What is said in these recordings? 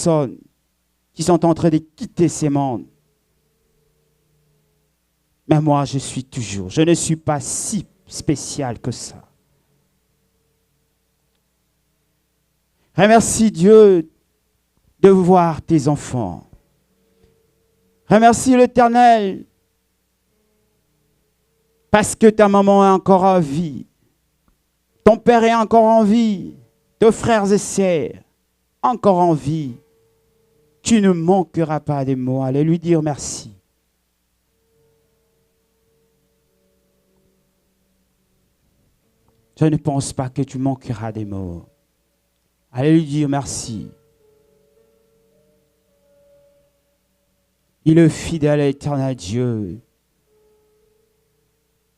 personnes qui sont en train de quitter ces mondes. Mais moi, je suis toujours. Je ne suis pas si spécial que ça. Remercie Dieu de voir tes enfants. Remercie l'Éternel parce que ta maman est encore en vie. Ton père est encore en vie. Tes frères et sœurs encore en vie. Tu ne manqueras pas des mots. Allez lui dire merci. Je ne pense pas que tu manqueras des mots. Allez lui dire merci. Il est fidèle et éternel Dieu.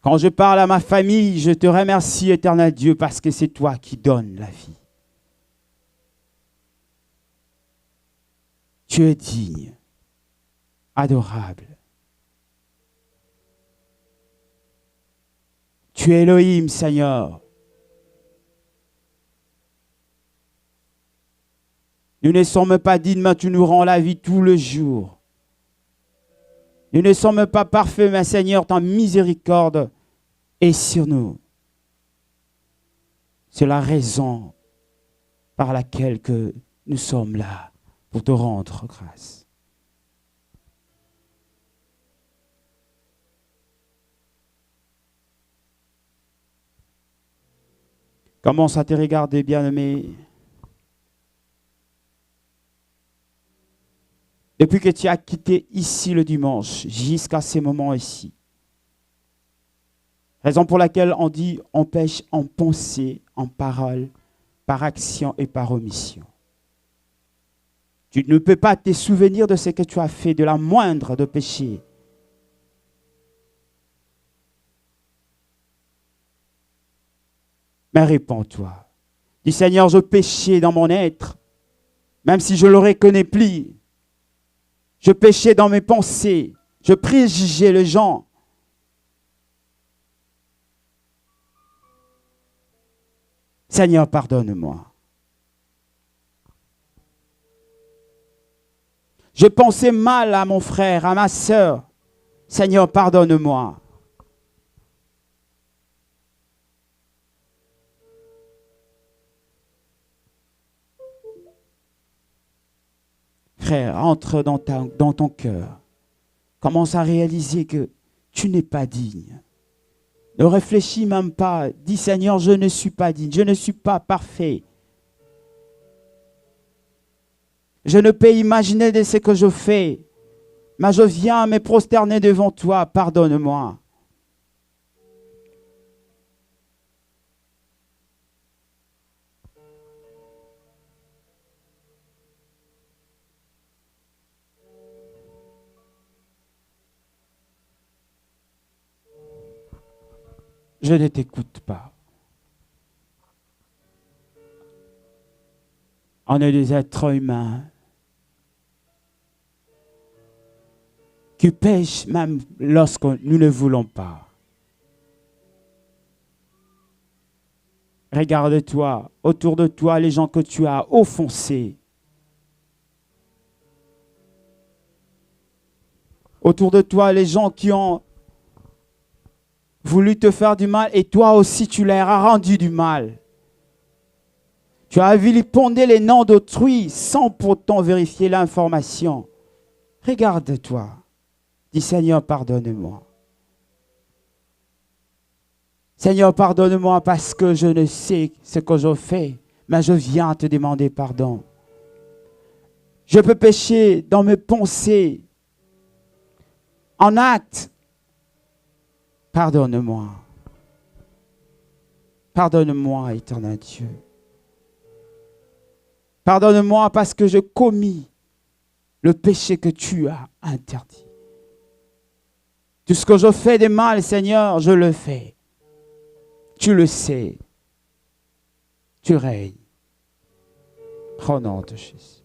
Quand je parle à ma famille, je te remercie, éternel Dieu, parce que c'est toi qui donnes la vie. Tu es digne, adorable. Tu es Elohim, Seigneur. Nous ne sommes pas dignes, mais tu nous rends la vie tout le jour. Nous ne sommes pas parfaits, mais Seigneur, ta miséricorde est sur nous. C'est la raison par laquelle que nous sommes là, pour te rendre grâce. Commence à te regarder, bien-aimé. Depuis que tu as quitté ici le dimanche, jusqu'à ces moments ici. Raison pour laquelle on dit on pêche en pensée, en parole, par action et par omission. Tu ne peux pas te souvenir de ce que tu as fait, de la moindre de péché. Mais réponds-toi. Dis Seigneur, je péchais dans mon être, même si je ne le reconnais plus. Je péchais dans mes pensées. Je préjugeais les gens. Seigneur, pardonne-moi. Je pensais mal à mon frère, à ma sœur. Seigneur, pardonne-moi. Frère, entre dans ton cœur. Commence à réaliser que tu n'es pas digne. Ne réfléchis même pas. Dis Seigneur, je ne suis pas digne. Je ne suis pas parfait. Je ne peux imaginer de ce que je fais. Mais je viens me prosterner devant toi. Pardonne-moi. Je ne t'écoute pas. On est des êtres humains qui pêchent même lorsque nous ne voulons pas. Regarde-toi, autour de toi, les gens que tu as offensés. Autour de toi, les gens qui ont voulu te faire du mal et toi aussi tu leur as rendu du mal. Tu as vilipendé les noms d'autrui sans pourtant vérifier l'information. Regarde-toi. Dis Seigneur, pardonne-moi. Seigneur, pardonne-moi parce que je ne sais ce que je fais, mais je viens te demander pardon. Je peux pécher dans mes pensées, en actes. Pardonne-moi. Pardonne-moi, éternel Dieu. Pardonne-moi parce que j'ai commis le péché que tu as interdit. Tout ce que je fais de mal, Seigneur, je le fais. Tu le sais. Tu règnes. Au nom de Jésus.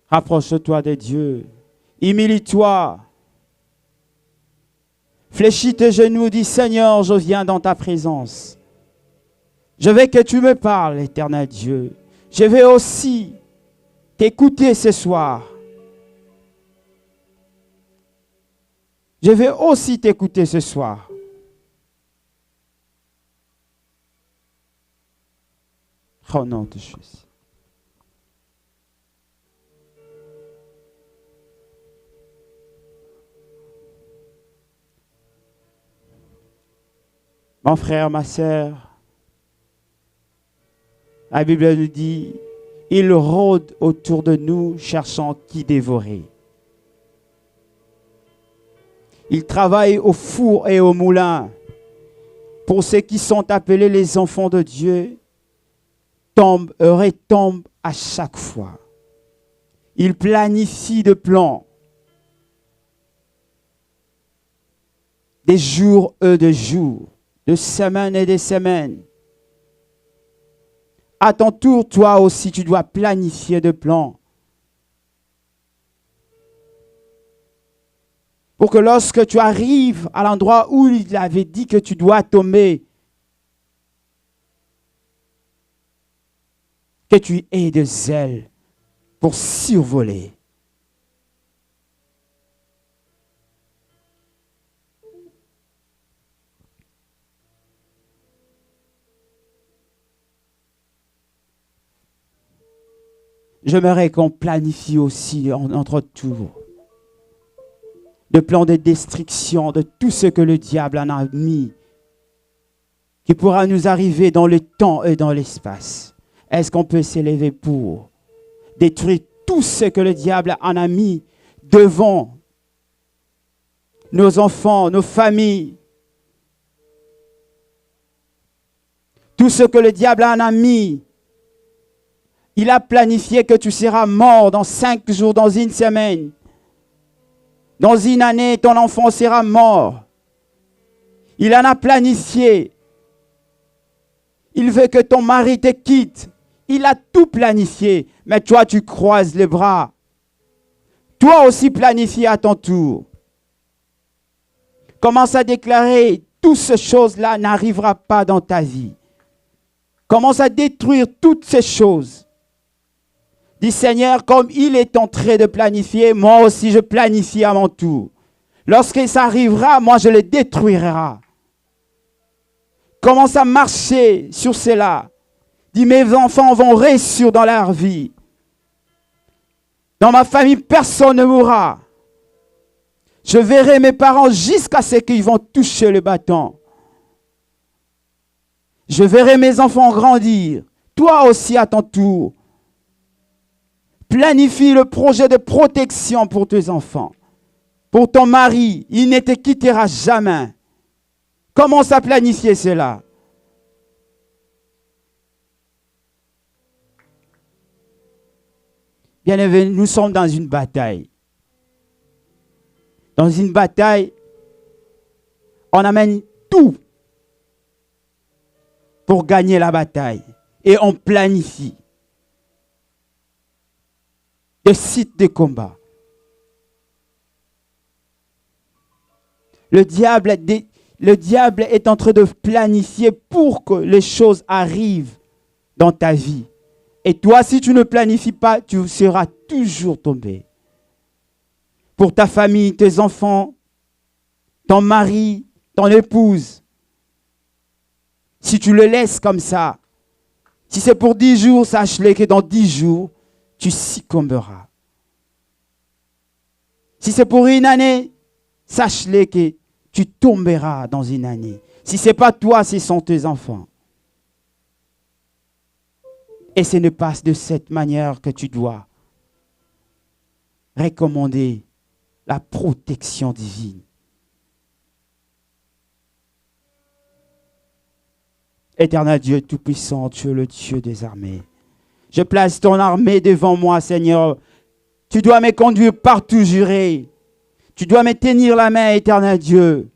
Rapproche-toi de Dieu. Humilie-toi. Fléchis tes genoux, dis Seigneur, je viens dans ta présence. Je veux que tu me parles, éternel Dieu. Je veux aussi t'écouter ce soir. Je veux aussi t'écouter ce soir. Au nom de Jésus. Mon frère, ma sœur, la Bible nous dit, il rôde autour de nous cherchant qui dévorer. Il travaille au four et au moulin. Pour ceux qui sont appelés les enfants de Dieu, tombe et retombe à chaque fois. Il planifie des plans. Des jours et des jours. De semaines et des semaines. À ton tour, toi aussi, tu dois planifier des plans. Pour que lorsque tu arrives à l'endroit où il avait dit que tu dois tomber, que tu aies des ailes pour survoler. J'aimerais qu'on planifie aussi en notre tour le plan de destruction de tout ce que le diable en a mis, qui pourra nous arriver dans le temps et dans l'espace. Est-ce qu'on peut s'élever pour détruire tout ce que le diable en a mis devant nos enfants, nos familles? Tout ce que le diable en a mis. Il a planifié que tu seras mort dans 5 jours, dans une semaine. Dans une année, ton enfant sera mort. Il en a planifié. Il veut que ton mari te quitte. Il a tout planifié. Mais toi, tu croises les bras. Toi aussi, planifie à ton tour. Commence à déclarer, toutes ces choses-là n'arriveront pas dans ta vie. Commence à détruire toutes ces choses. Dis Seigneur, comme il est en train de planifier, moi aussi je planifie à mon tour. Lorsque ça arrivera, moi je le détruirai. Commence à marcher sur cela. Dis mes enfants vont réussir dans leur vie. Dans ma famille, personne ne mourra. Je verrai mes parents jusqu'à ce qu'ils vont toucher le bâton. Je verrai mes enfants grandir. Toi aussi à ton tour. Planifie le projet de protection pour tes enfants. Pour ton mari, il ne te quittera jamais. Commence à planifier cela. Bien-aimés, nous sommes dans une bataille. Dans une bataille, on amène tout pour gagner la bataille. Et on planifie des sites de combat. Le diable est en train de planifier pour que les choses arrivent dans ta vie. Et toi, si tu ne planifies pas, tu seras toujours tombé. Pour ta famille, tes enfants, ton mari, ton épouse. Si tu le laisses comme ça, si c'est pour 10 jours, sache-le que dans 10 jours, tu succomberas. Si c'est pour une année, sache-le que tu tomberas dans une année. Si ce n'est pas toi, ce sont tes enfants. Et ce n'est pas de cette manière que tu dois recommander la protection divine. Éternel Dieu Tout-Puissant, tu es le Dieu des armées. Je place ton armée devant moi, Seigneur. Tu dois me conduire partout, juré. Tu dois me tenir la main, éternel Dieu.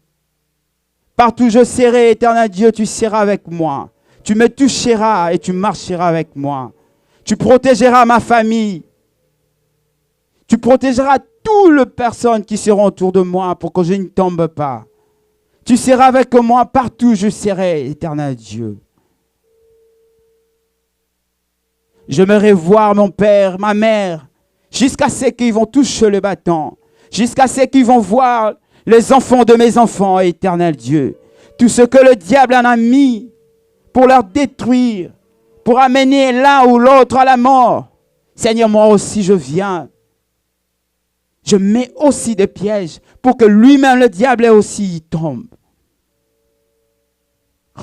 Partout je serai, éternel Dieu, tu seras avec moi. Tu me toucheras et tu marcheras avec moi. Tu protégeras ma famille. Tu protégeras toutes les personnes qui seront autour de moi pour que je ne tombe pas. Tu seras avec moi partout, je serai, éternel Dieu. J'aimerais voir mon père, ma mère, jusqu'à ce qu'ils vont toucher le bâton, jusqu'à ce qu'ils vont voir les enfants de mes enfants, éternel Dieu. Tout ce que le diable en a mis pour leur détruire, pour amener l'un ou l'autre à la mort. Seigneur, moi aussi je viens. Je mets aussi des pièges pour que lui-même, le diable, aussi y tombe.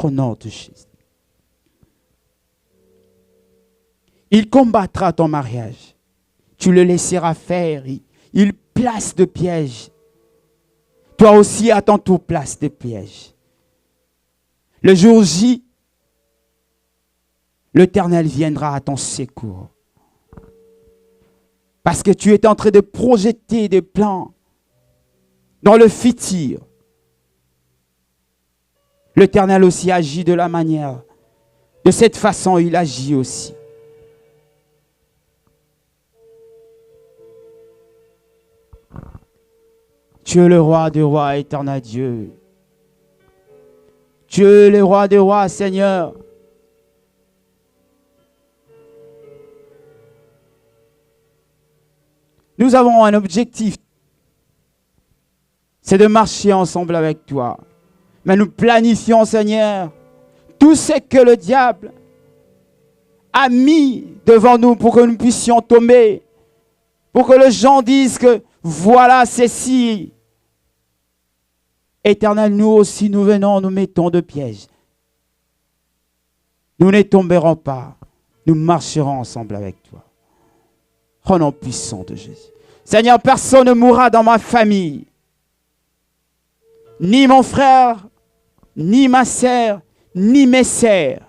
Au nom de Jésus. Il combattra ton mariage. Tu le laisseras faire. Il place de pièges. Toi aussi, à ton tour, place des pièges. Le jour J, l'Éternel viendra à ton secours. Parce que tu es en train de projeter des plans dans le futur. L'Éternel aussi agit de la manière. De cette façon, il agit aussi. Tu es le roi des rois, éternel Dieu. Tu es le roi des rois, Seigneur. Nous avons un objectif. C'est de marcher ensemble avec toi. Mais nous planifions, Seigneur, tout ce que le diable a mis devant nous pour que nous puissions tomber. Pour que les gens disent que voilà ceci. Éternel, nous aussi, nous venons, nous mettons de pièges. Nous ne tomberons pas. Nous marcherons ensemble avec toi. Au nom puissant de Jésus. Seigneur, personne ne mourra dans ma famille. Ni mon frère, ni ma sœur, ni mes sœurs.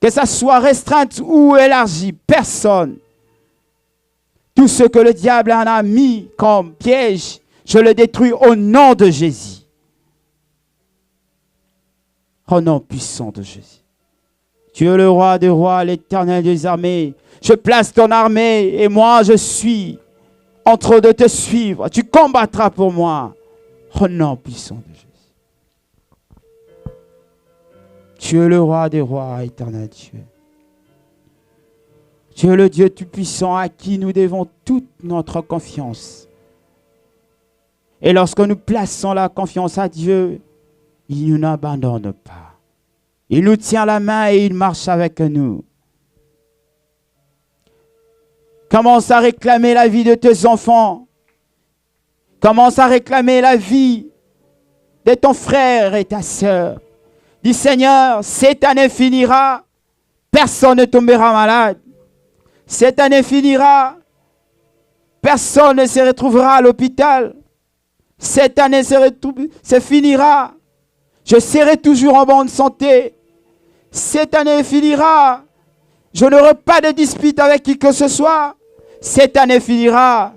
Que ça soit restreinte ou élargie, personne. Tout ce que le diable en a mis comme piège, je le détruis au nom de Jésus. Au nom puissant de Jésus. Tu es le roi des rois, l'Éternel des armées. Je place ton armée et moi je suis en train de te suivre. Tu combattras pour moi. Au nom puissant de Jésus. Tu es le roi des rois, éternel Dieu. Tu es le Dieu tout-puissant à qui nous devons toute notre confiance. Et lorsque nous plaçons la confiance à Dieu, il ne nous abandonne pas. Il nous tient la main et il marche avec nous. Commence à réclamer la vie de tes enfants. Commence à réclamer la vie de ton frère et ta sœur. Dis Seigneur, cette année finira, personne ne tombera malade. Cette année finira, personne ne se retrouvera à l'hôpital. Cette année se finira, je serai toujours en bonne santé. Cette année finira, je n'aurai pas de dispute avec qui que ce soit. Cette année finira,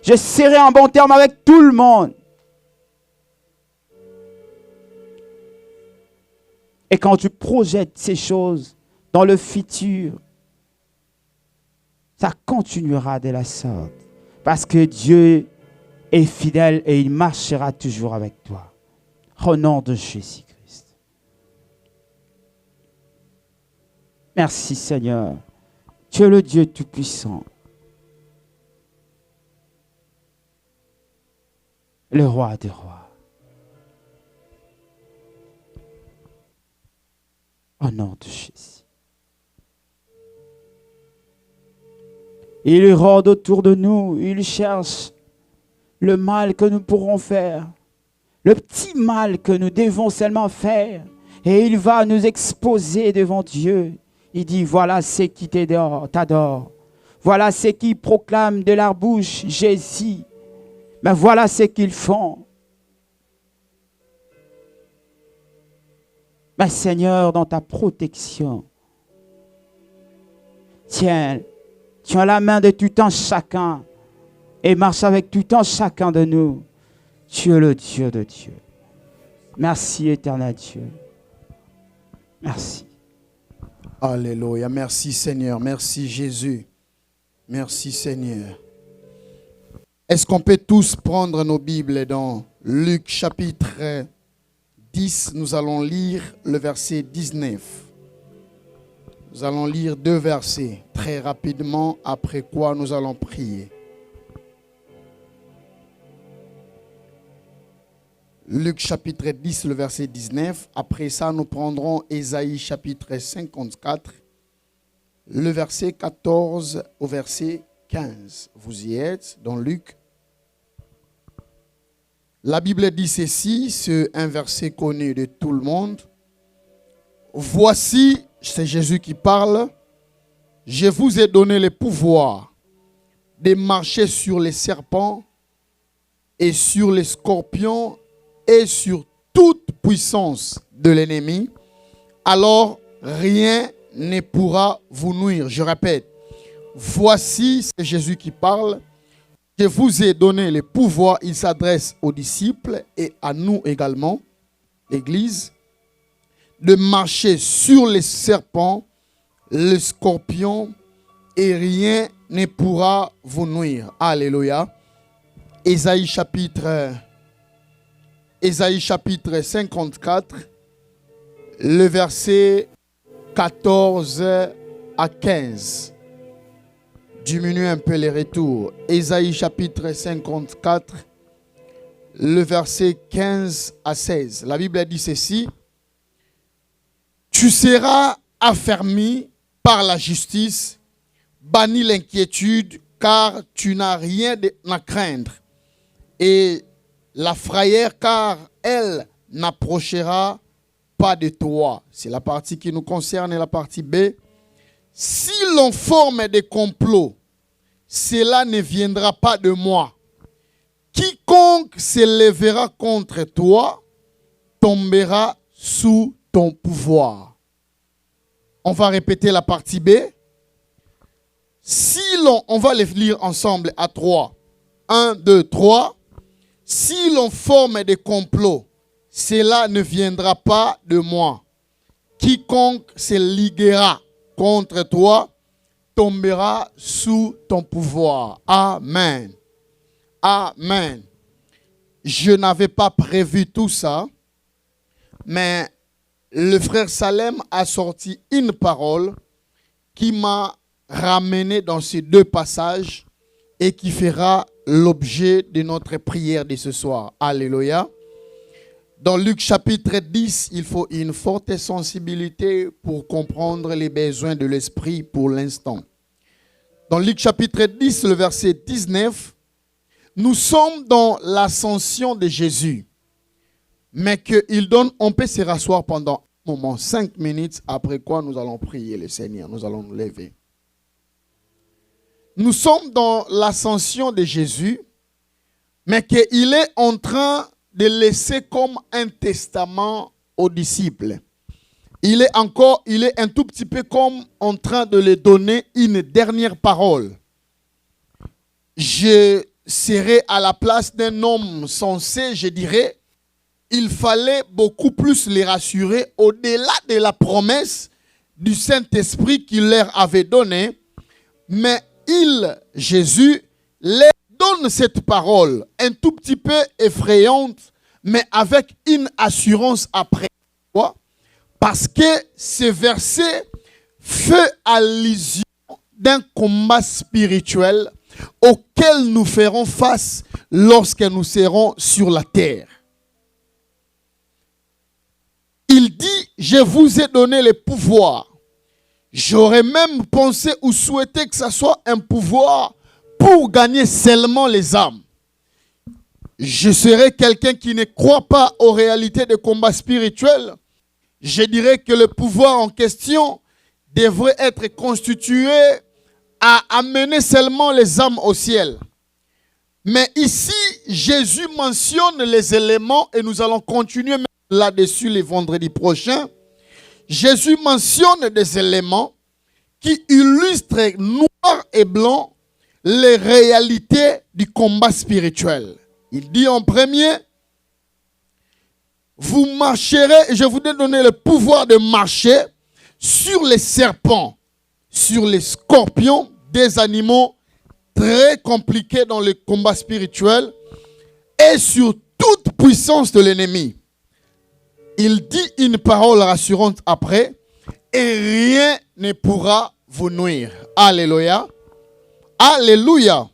je serai en bon terme avec tout le monde. Et quand tu projettes ces choses dans le futur, ça continuera de la sorte. Parce que Dieu est fidèle et il marchera toujours avec toi. Au nom de Jésus-Christ. Merci Seigneur. Tu es le Dieu Tout-Puissant. Le roi des rois. Au nom de Jésus. Il rôde autour de nous, il cherche le mal que nous pourrons faire, le petit mal que nous devons seulement faire, et il va nous exposer devant Dieu. Il dit, voilà ceux qui t'adorent, voilà ceux qui proclament de leur bouche Jésus, mais voilà ce qu'ils font. Mais Seigneur, dans ta protection, tiens la main de tout un chacun et marche avec tout un chacun de nous. Tu es le Dieu de Dieu. Merci, éternel Dieu. Merci. Alléluia. Merci Seigneur. Merci Jésus. Merci Seigneur. Est-ce qu'on peut tous prendre nos Bibles dans Luc chapitre 10, nous allons lire le verset 19. Nous allons lire 2 versets très rapidement, après quoi nous allons prier. Luc chapitre 10, le verset 19. Après ça, nous prendrons Ésaïe chapitre 54, le verset 14 au verset 15. Vous y êtes dans Luc. La Bible dit ceci, c'est un verset connu de tout le monde. Voici, c'est Jésus qui parle, je vous ai donné le pouvoir de marcher sur les serpents et sur les scorpions et sur toute puissance de l'ennemi. Alors, rien ne pourra vous nuire. Je répète, voici, c'est Jésus qui parle. Je vous ai donné le pouvoir, il s'adresse aux disciples et à nous également, l'Église, de marcher sur les serpents, les scorpions, et rien ne pourra vous nuire. Alléluia. Ésaïe chapitre 54, le verset 14 à 15. Diminuez un peu les retours. Ésaïe chapitre 54, le verset 15 à 16. La Bible dit ceci. Tu seras affermi par la justice, banni l'inquiétude, car tu n'as rien à craindre. Et la frayeur, car elle n'approchera pas de toi. C'est la partie qui nous concerne et la partie B. Si l'on forme des complots, cela ne viendra pas de moi. Quiconque se lèvera contre toi tombera sous ton pouvoir. On va répéter la partie B. On va les lire ensemble à 3. 1, 2, 3. Si l'on forme des complots, cela ne viendra pas de moi. Quiconque se liguera contre toi tombera sous ton pouvoir. Amen. Amen. Je n'avais pas prévu tout ça, mais le frère Salem a sorti une parole qui m'a ramené dans ces 2 passages et qui fera l'objet de notre prière de ce soir. Alléluia. Dans Luc chapitre 10, il faut une forte sensibilité pour comprendre les besoins de l'esprit pour l'instant. Dans Luc chapitre 10, le verset 19, nous sommes dans l'ascension de Jésus. Mais qu'il donne, on peut se rasseoir pendant un moment, 5 minutes, après quoi nous allons prier le Seigneur, nous allons nous lever. Nous sommes dans l'ascension de Jésus, mais qu'il est en train de laisser comme un testament aux disciples. Il est un tout petit peu comme en train de leur donner une dernière parole. Je serais à la place d'un homme sensé, je dirais, il fallait beaucoup plus les rassurer au-delà de la promesse du Saint-Esprit qu'il leur avait donnée. Mais Jésus, leur donne cette parole un tout petit peu effrayante, mais avec une assurance après. Pourquoi? Parce que ce verset fait allusion d'un combat spirituel auquel nous ferons face lorsque nous serons sur la terre. Il dit, je vous ai donné le pouvoir. J'aurais même pensé ou souhaité que ce soit un pouvoir pour gagner seulement les âmes. Je serais quelqu'un qui ne croit pas aux réalités de combat spirituel. Je dirais que le pouvoir en question devrait être constitué à amener seulement les âmes au ciel. Mais ici, Jésus mentionne les éléments et nous allons continuer là-dessus les vendredis prochains. Jésus mentionne des éléments qui illustrent noir et blanc les réalités du combat spirituel. Il dit en premier, vous marcherez, je vous ai donné le pouvoir de marcher sur les serpents, sur les scorpions, des animaux très compliqué dans le combat spirituel et sur toute puissance de l'ennemi. Il dit une parole rassurante après et rien ne pourra vous nuire. Alléluia. Alléluia.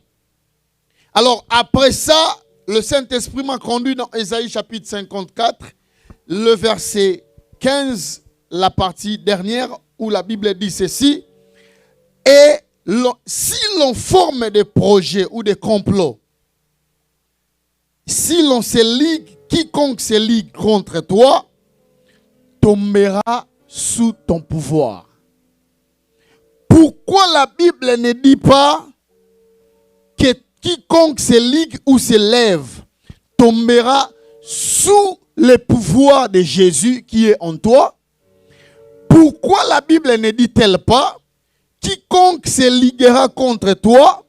Alors après ça, le Saint-Esprit m'a conduit dans Ésaïe chapitre 54, le verset 15, la partie dernière où la Bible dit ceci. Et si l'on forme des projets ou des complots, si l'on se ligue, quiconque se ligue contre toi, tombera sous ton pouvoir. Pourquoi la Bible ne dit pas que quiconque se ligue ou se lève tombera sous le pouvoir de Jésus qui est en toi? Pourquoi la Bible ne dit-elle pas quiconque se liguera contre toi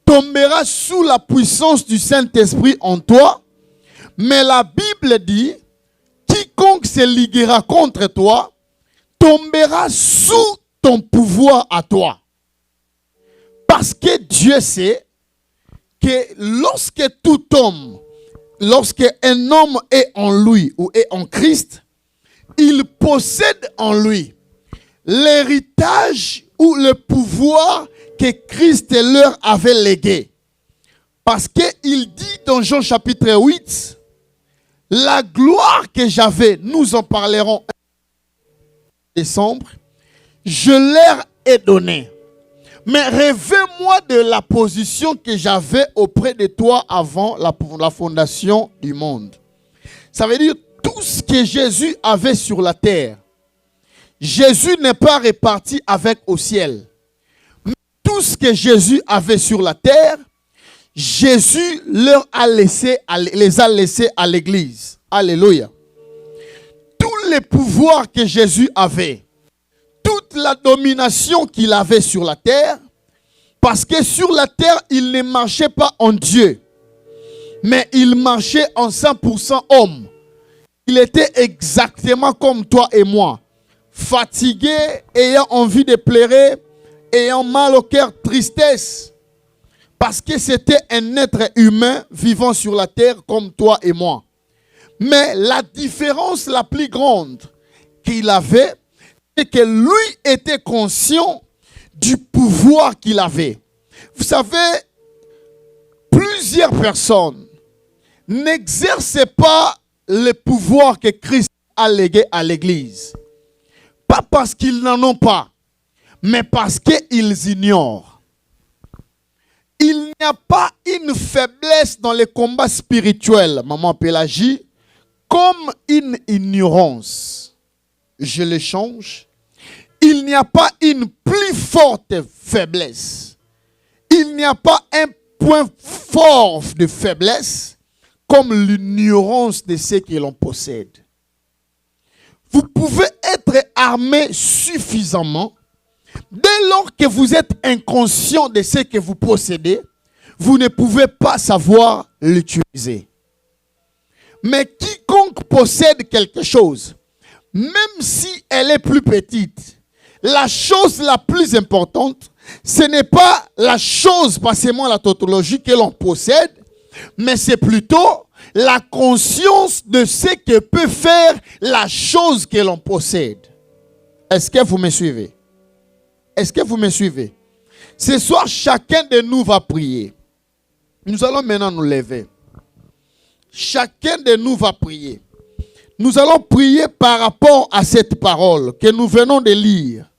tombera sous la puissance du Saint-Esprit en toi? Mais la Bible dit quiconque se liguera contre toi tombera sous ton pouvoir à toi. Parce que Dieu sait que lorsque tout homme, lorsque un homme est en lui ou est en Christ, il possède en lui l'héritage ou le pouvoir que Christ leur avait légué. Parce qu'il dit dans Jean chapitre 8, la gloire que j'avais, nous en parlerons en décembre, je leur ai donné. Mais révèle-moi de la position que j'avais auprès de toi avant la fondation du monde. Ça veut dire tout ce que Jésus avait sur la terre, Jésus n'est pas réparti avec au ciel. Mais tout ce que Jésus avait sur la terre, Jésus les a laissés à l'église. Alléluia. Tous les pouvoirs que Jésus avait, toute la domination qu'il avait sur la terre, parce que sur la terre, il ne marchait pas en Dieu, mais il marchait en 100% homme. Il était exactement comme toi et moi, fatigué, ayant envie de pleurer, ayant mal au cœur, tristesse, parce que c'était un être humain vivant sur la terre comme toi et moi. Mais la différence la plus grande qu'il avait, c'est que lui était conscient du pouvoir qu'il avait. Vous savez, plusieurs personnes n'exercent pas le pouvoir que Christ a légué à l'Église. Pas parce qu'ils n'en ont pas, mais parce qu'ils ignorent. Il n'y a pas une faiblesse dans les combats spirituels, maman Pélagie, comme une ignorance. Je le change. Il n'y a pas une plus forte faiblesse. Il n'y a pas un point fort de faiblesse comme l'ignorance de ce que l'on possède. Vous pouvez être armé suffisamment. Dès lors que vous êtes inconscient de ce que vous possédez, vous ne pouvez pas savoir l'utiliser. Mais quiconque possède quelque chose, même si elle est plus petite, la chose la plus importante, ce n'est pas la chose, passez-moi la tautologie, que l'on possède, mais c'est plutôt la conscience de ce que peut faire la chose que l'on possède. Est-ce que vous me suivez? Est-ce que vous me suivez? Ce soir, chacun de nous va prier. Nous allons maintenant nous lever. Chacun de nous va prier. Nous allons prier par rapport à cette parole que nous venons de lire.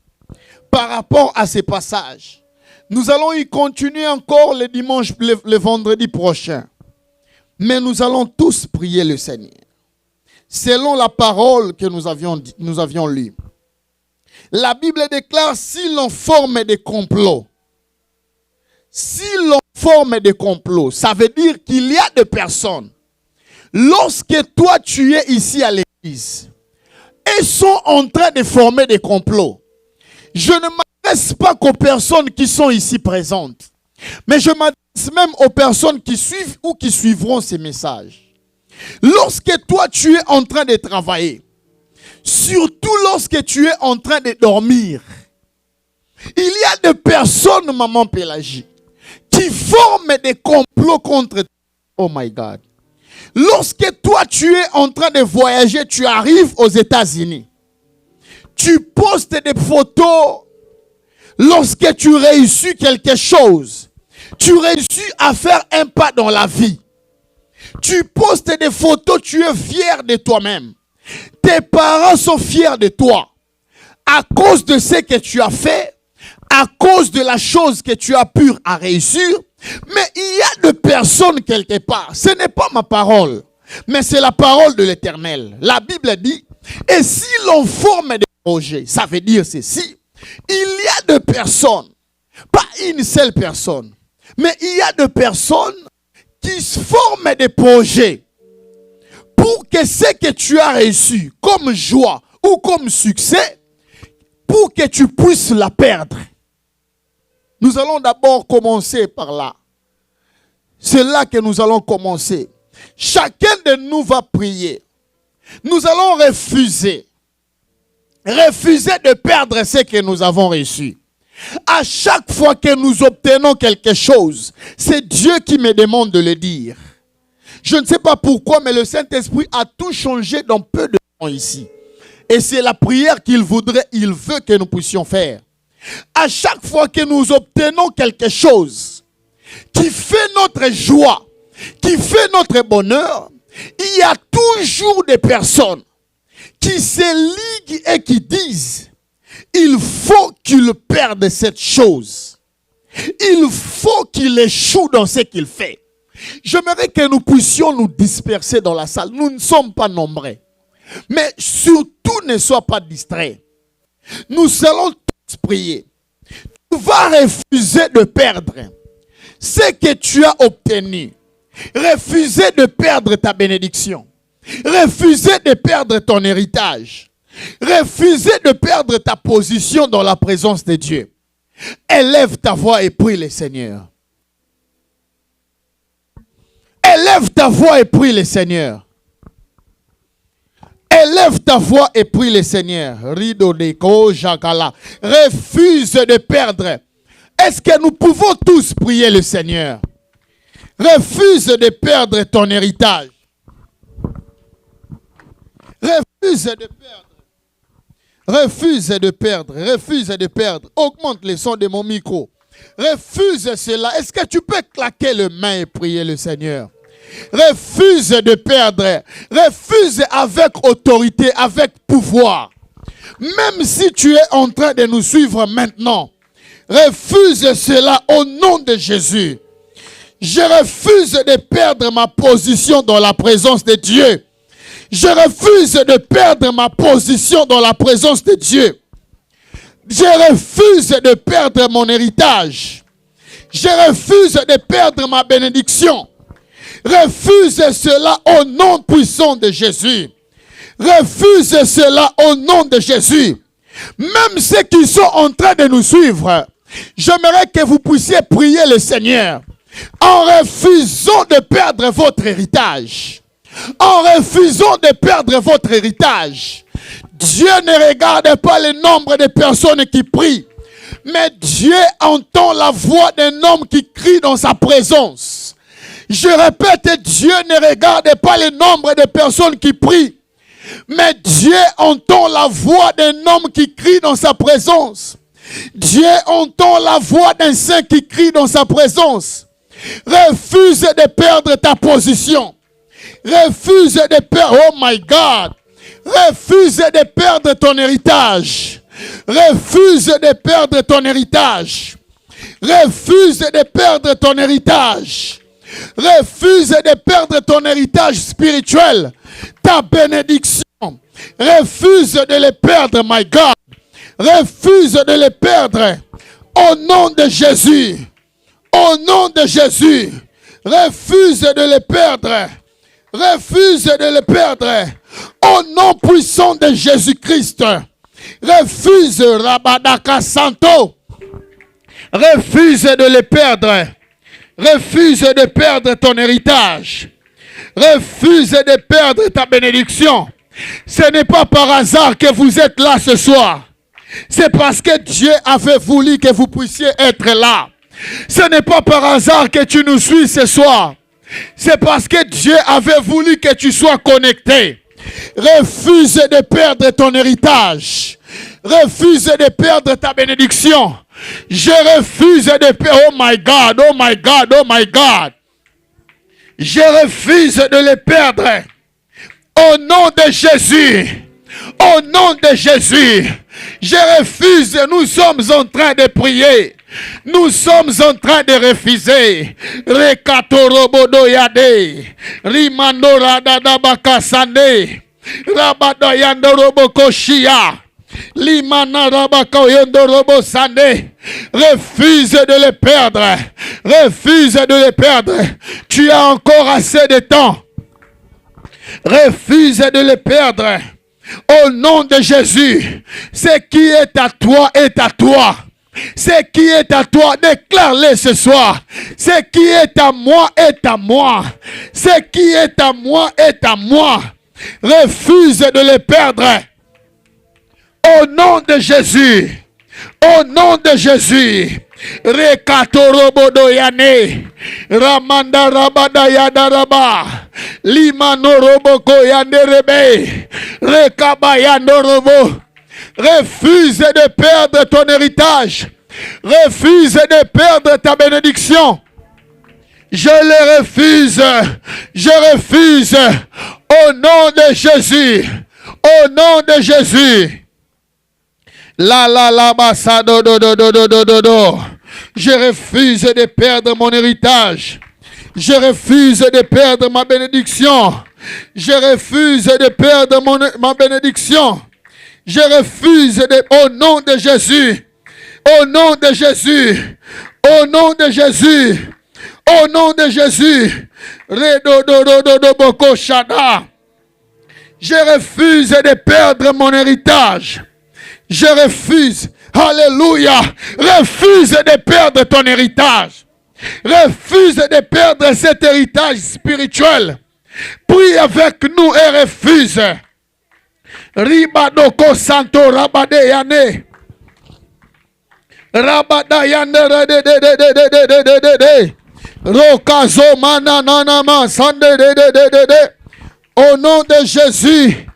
Par rapport à ces passages. Nous allons y continuer encore le dimanche, le vendredi prochain. Mais nous allons tous prier le Seigneur. Selon la parole que nous avions lue. La Bible déclare, si l'on forme des complots, si l'on forme des complots, ça veut dire qu'il y a des personnes, lorsque toi tu es ici à l'église, elles sont en train de former des complots. Je ne m'adresse pas qu'aux personnes qui sont ici présentes, mais je m'adresse même aux personnes qui suivent ou qui suivront ces messages. Lorsque toi tu es en train de travailler, surtout lorsque tu es en train de dormir, il y a des personnes, maman Pélagie, qui qui forment des complots contre toi. Oh my God. Lorsque toi, tu es en train de voyager, tu arrives aux États-Unis. Tu postes des photos lorsque tu réussis quelque chose. Tu réussis à faire un pas dans la vie. Tu postes des photos, tu es fier de toi-même. Tes parents sont fiers de toi. À cause de ce que tu as fait, à cause de la chose que tu as pu réussir. Mais il y a des personnes quelque part. Ce n'est pas ma parole, mais c'est la parole de l'Éternel. La Bible dit, et si l'on forme des projets, ça veut dire ceci. Il y a des personnes, pas une seule personne, mais il y a des personnes qui forment des projets pour que ce que tu as reçu comme joie ou comme succès, pour que tu puisses la perdre. Nous allons d'abord commencer par là. C'est là que nous allons commencer. Chacun de nous va prier. Nous allons refuser de perdre ce que nous avons reçu. À chaque fois que nous obtenons quelque chose, c'est Dieu qui me demande de le dire. Je ne sais pas pourquoi, mais le Saint-Esprit a tout changé dans peu de temps ici. Et c'est la prière qu'il veut que nous puissions faire. À chaque fois que nous obtenons quelque chose qui fait notre joie, qui fait notre bonheur, il y a toujours des personnes qui se liguent et qui disent il faut qu'il perde cette chose. Il faut qu'il échoue dans ce qu'il fait. J'aimerais que nous puissions nous disperser dans la salle. Nous ne sommes pas nombreux. Mais surtout ne sois pas distrait. Nous allons tous prier. Tu vas refuser de perdre ce que tu as obtenu. Refuser de perdre ta bénédiction. Refuser de perdre ton héritage. Refuser de perdre ta position dans la présence de Dieu. Élève ta voix et prie le Seigneur. Élève ta voix et prie le Seigneur. Élève ta voix et prie le Seigneur. Rido de ko jakala. Refuse de perdre. Est-ce que nous pouvons tous prier le Seigneur? Refuse de perdre ton héritage. Refuse de perdre. Refuse de perdre. Refuse de perdre. Augmente le son de mon micro. Refuse cela. Est-ce que tu peux claquer les mains et prier le Seigneur? Refuse de perdre. Refuse avec autorité, avec pouvoir. Même si tu es en train de nous suivre maintenant, refuse cela au nom de Jésus. Je refuse de perdre ma position dans la présence de Dieu. Je refuse de perdre ma position dans la présence de Dieu. Je refuse de perdre mon héritage. Je refuse de perdre ma bénédiction. Refuse cela au nom puissant de Jésus. Refuse cela au nom de Jésus. Même ceux qui sont en train de nous suivre, j'aimerais que vous puissiez prier le Seigneur en refusant de perdre votre héritage. En refusant de perdre votre héritage. Dieu ne regarde pas le nombre de personnes qui prient, mais Dieu entend la voix d'un homme qui crie dans sa présence. Je répète, Dieu ne regarde pas le nombre de personnes qui prient, mais Dieu entend la voix d'un homme qui crie dans sa présence. Dieu entend la voix d'un saint qui crie dans sa présence. Refuse de perdre ta position. Refuse de perdre, oh my God. Refuse de perdre ton héritage. Refuse de perdre ton héritage. Refuse de perdre ton héritage. Refuse de perdre ton héritage spirituel. Ta bénédiction. Refuse de les perdre, my God. Refuse de les perdre. Au nom de Jésus. Au nom de Jésus. Refuse de les perdre. Refuse de les perdre. Au nom puissant de Jésus-Christ. Refuse, Rabadaka Santo. Refuse de les perdre. Refuse de perdre ton héritage. Refuse de perdre ta bénédiction. Ce n'est pas par hasard que vous êtes là ce soir. C'est parce que Dieu avait voulu que vous puissiez être là. Ce n'est pas par hasard que tu nous suis ce soir. C'est parce que Dieu avait voulu que tu sois connecté. Refuse de perdre ton héritage. Refuse de perdre ta bénédiction. Je refuse de perdre. Oh my God, oh my God, oh my God. Je refuse de les perdre. Au nom de Jésus. Au nom de Jésus. Je refuse. Nous sommes en train de prier. Nous sommes en train de refuser. Rekatorobodo yade. Rimandora dadabakasane. Rabadayandoroboko shia. Limana rabakoyondorobo sane. Refuse de les perdre. Refuse de les perdre. Tu as encore assez de temps. Refuse de les perdre. Au nom de Jésus. Ce qui est à toi est à toi. Ce qui est à toi, déclare-le ce soir. Ce qui est à moi est à moi. Ce qui est à moi est à moi. Refuse de les perdre. Au nom de Jésus. Au nom de Jésus. Rekatorobodoyane. Ramanda rabada yadaraba. Limanoroboko yanderebe. Rekabayandorobo. Refuse de perdre ton héritage. Refuse de perdre ta bénédiction. Je le refuse. Je refuse. Au nom de Jésus. Au nom de Jésus. Je refuse de perdre mon héritage. Je refuse de perdre ma bénédiction. Je refuse de perdre ma bénédiction. Je refuse au nom de Jésus. Au nom de Jésus. Au nom de Jésus. Au nom de Jésus. Je refuse de perdre mon héritage. Je refuse. Alléluia. Refuse de perdre ton héritage. Refuse de perdre cet héritage spirituel. Prie avec nous et refuse. Ribadoko santo rabade yane. Rabada yane de. Rokazo mananama sande de. Au nom de Jésus.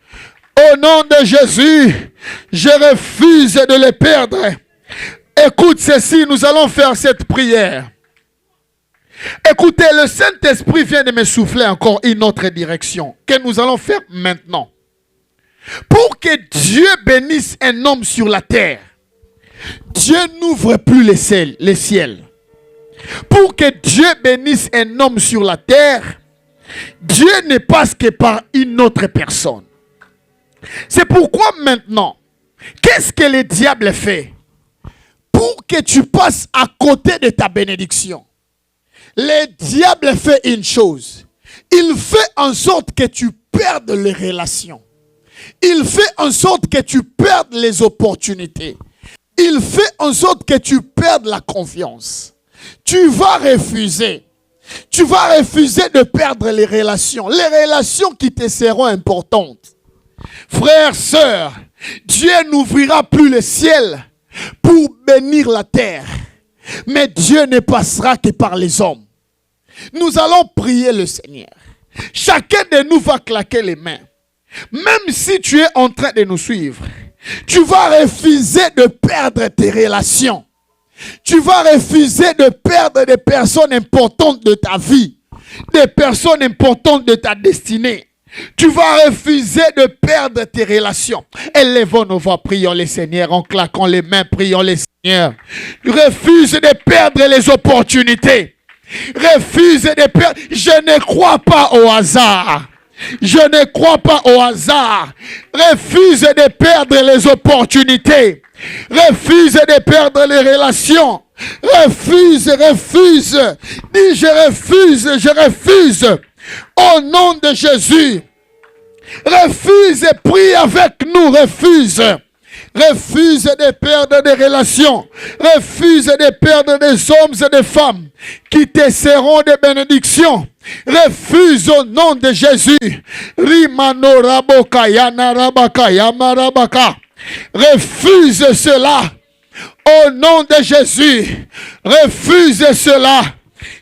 Au nom de Jésus. Je refuse de les perdre. Écoute ceci, nous allons faire cette prière. Écoutez, le Saint-Esprit vient de me souffler encore une autre direction que nous allons faire maintenant. Pour que Dieu bénisse un homme sur la terre, Dieu n'ouvre plus les ciels. Pour que Dieu bénisse un homme sur la terre, Dieu ne passe que par une autre personne. C'est pourquoi maintenant, qu'est-ce que le diable fait? Pour que tu passes à côté de ta bénédiction, le diable fait une chose. Il fait en sorte que tu perdes les relations. Il fait en sorte que tu perdes les opportunités. Il fait en sorte que tu perdes la confiance. Tu vas refuser. Tu vas refuser de perdre les relations qui te seront importantes. Frères, sœurs, Dieu n'ouvrira plus le ciel pour bénir la terre. Mais Dieu ne passera que par les hommes. Nous allons prier le Seigneur. Chacun de nous va claquer les mains. Même si tu es en train de nous suivre, tu vas refuser de perdre tes relations. Tu vas refuser de perdre des personnes importantes de ta vie, des personnes importantes de ta destinée. Tu vas refuser de perdre tes relations. Élevons nos voix, prions le Seigneur, en claquant les mains, prions le Seigneur. Refuse de perdre les opportunités. Refuse de perdre. Je ne crois pas au hasard. Je ne crois pas au hasard. Refuse de perdre les opportunités. Refuse de perdre les relations. Refuse. Dis je refuse. Au nom de Jésus. Refuse et prie avec nous. Refuse de perdre des relations. Refuse de perdre des hommes et des femmes qui te seront des bénédictions. Refuse au nom de Jésus. Rimano raboka yana rabaka yamarabaka. Refuse cela. Au nom de Jésus, refuse cela.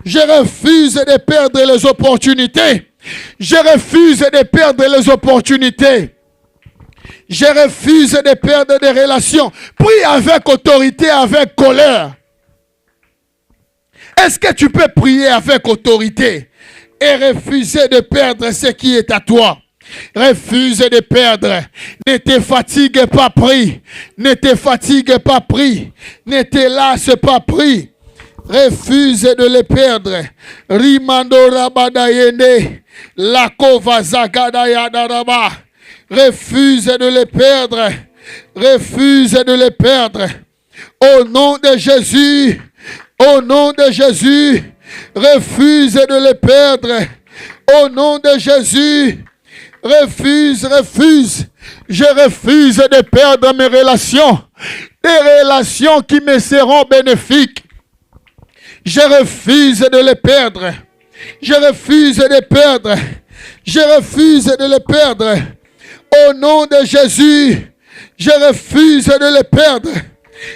Je refuse de perdre les opportunités. Je refuse de perdre les opportunités. Je refuse de perdre des relations. Prie avec autorité, avec colère. Est-ce que tu peux prier avec autorité et refuser de perdre ce qui est à toi? Refuse de perdre. Ne te fatigue pas, prie. Ne te fatigue pas, prie. Ne te lasse pas, prie. Refuse de les perdre. Rimando rabadayende. Lakova zagadayada. Refuse de les perdre. Refuse de les perdre. Au nom de Jésus. Au nom de Jésus. Refuse de les perdre. Au nom de Jésus. Refuse. Je refuse de perdre mes relations. Des relations qui me seront bénéfiques. Je refuse de les perdre. Je refuse de perdre. Je refuse de les perdre. Au nom de Jésus, je refuse de les perdre.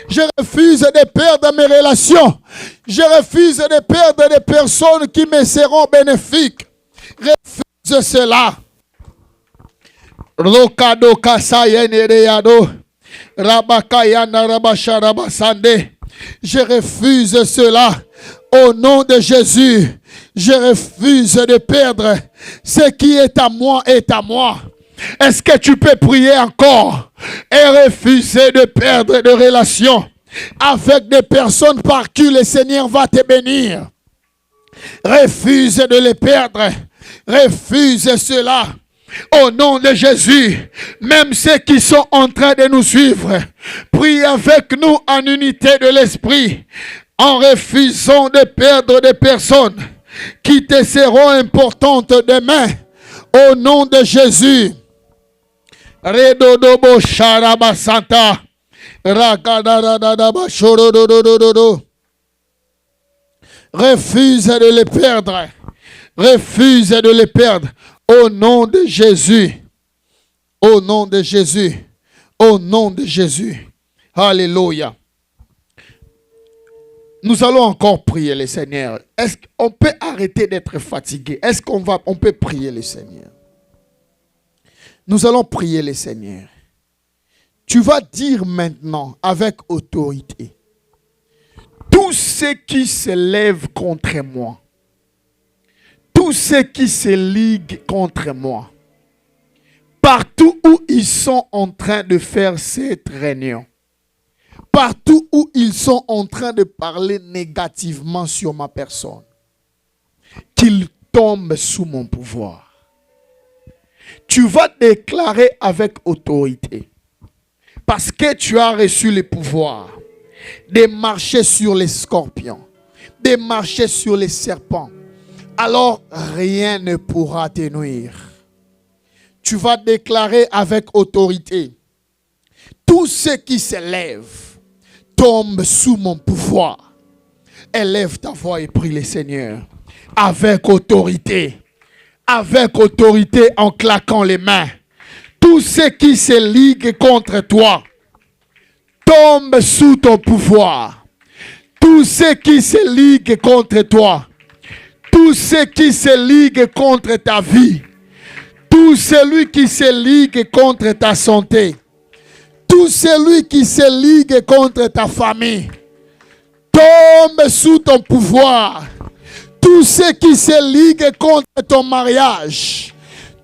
Je refuse de perdre mes relations. Je refuse de perdre des personnes qui me seront bénéfiques. Refuse cela. Rokado kasayenereyado. Rabakayana rabasharabasande. Je refuse cela. Au nom de Jésus, je refuse de perdre. Ce qui est à moi est à moi. Est-ce que tu peux prier encore et refuser de perdre de relations avec des personnes par qui le Seigneur va te bénir? Refuse de les perdre. Refuse cela. Au nom de Jésus, même ceux qui sont en train de nous suivre, prie avec nous en unité de l'esprit, en refusant de perdre des personnes qui te seront importantes demain. Au nom de Jésus. Redodobo sharabasanta. Rakadarababa shorododododo. Refuse de les perdre. Refuse de les perdre. Au nom de Jésus. Au nom de Jésus. Au nom de Jésus. Alléluia. Nous allons encore prier le Seigneur. Est-ce qu'on peut arrêter d'être fatigué? Est-ce qu'on peut prier le Seigneur? Nous allons prier le Seigneur. Tu vas dire maintenant avec autorité: tous ceux qui se lèvent contre moi, tous ceux qui se liguent contre moi, partout où ils sont en train de faire cette réunion, partout où ils sont en train de parler négativement sur ma personne, qu'ils tombent sous mon pouvoir. Tu vas déclarer avec autorité, parce que tu as reçu le pouvoir de marcher sur les scorpions, de marcher sur les serpents. Alors rien ne pourra te nuire. Tu vas déclarer avec autorité: tous ceux qui se lèvent tombent sous mon pouvoir. Élève ta voix et prie le Seigneur avec autorité. Avec autorité, en claquant les mains. Tous ceux qui se liguent contre toi tombent sous ton pouvoir. Tous ceux qui se liguent contre toi, tous ceux qui se liguent contre ta vie, tout celui qui se ligue contre ta santé, tout celui qui se ligue contre ta famille, tombe sous ton pouvoir. Tous ceux qui se liguent contre ton mariage,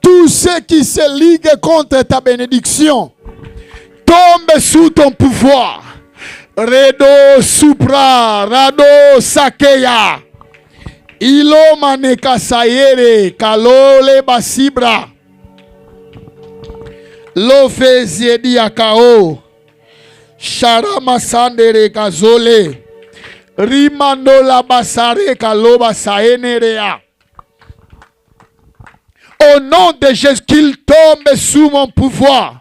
tous ceux qui se liguent contre ta bénédiction, tombent sous ton pouvoir. Redo supra, rado sakeya, ilo maneka sayere, kalole basibra, lo feziedi akao, sharama sandere kazole. Rimando la basare kaloba saenerea. Au nom de Jésus, qu'il tombe sous mon pouvoir.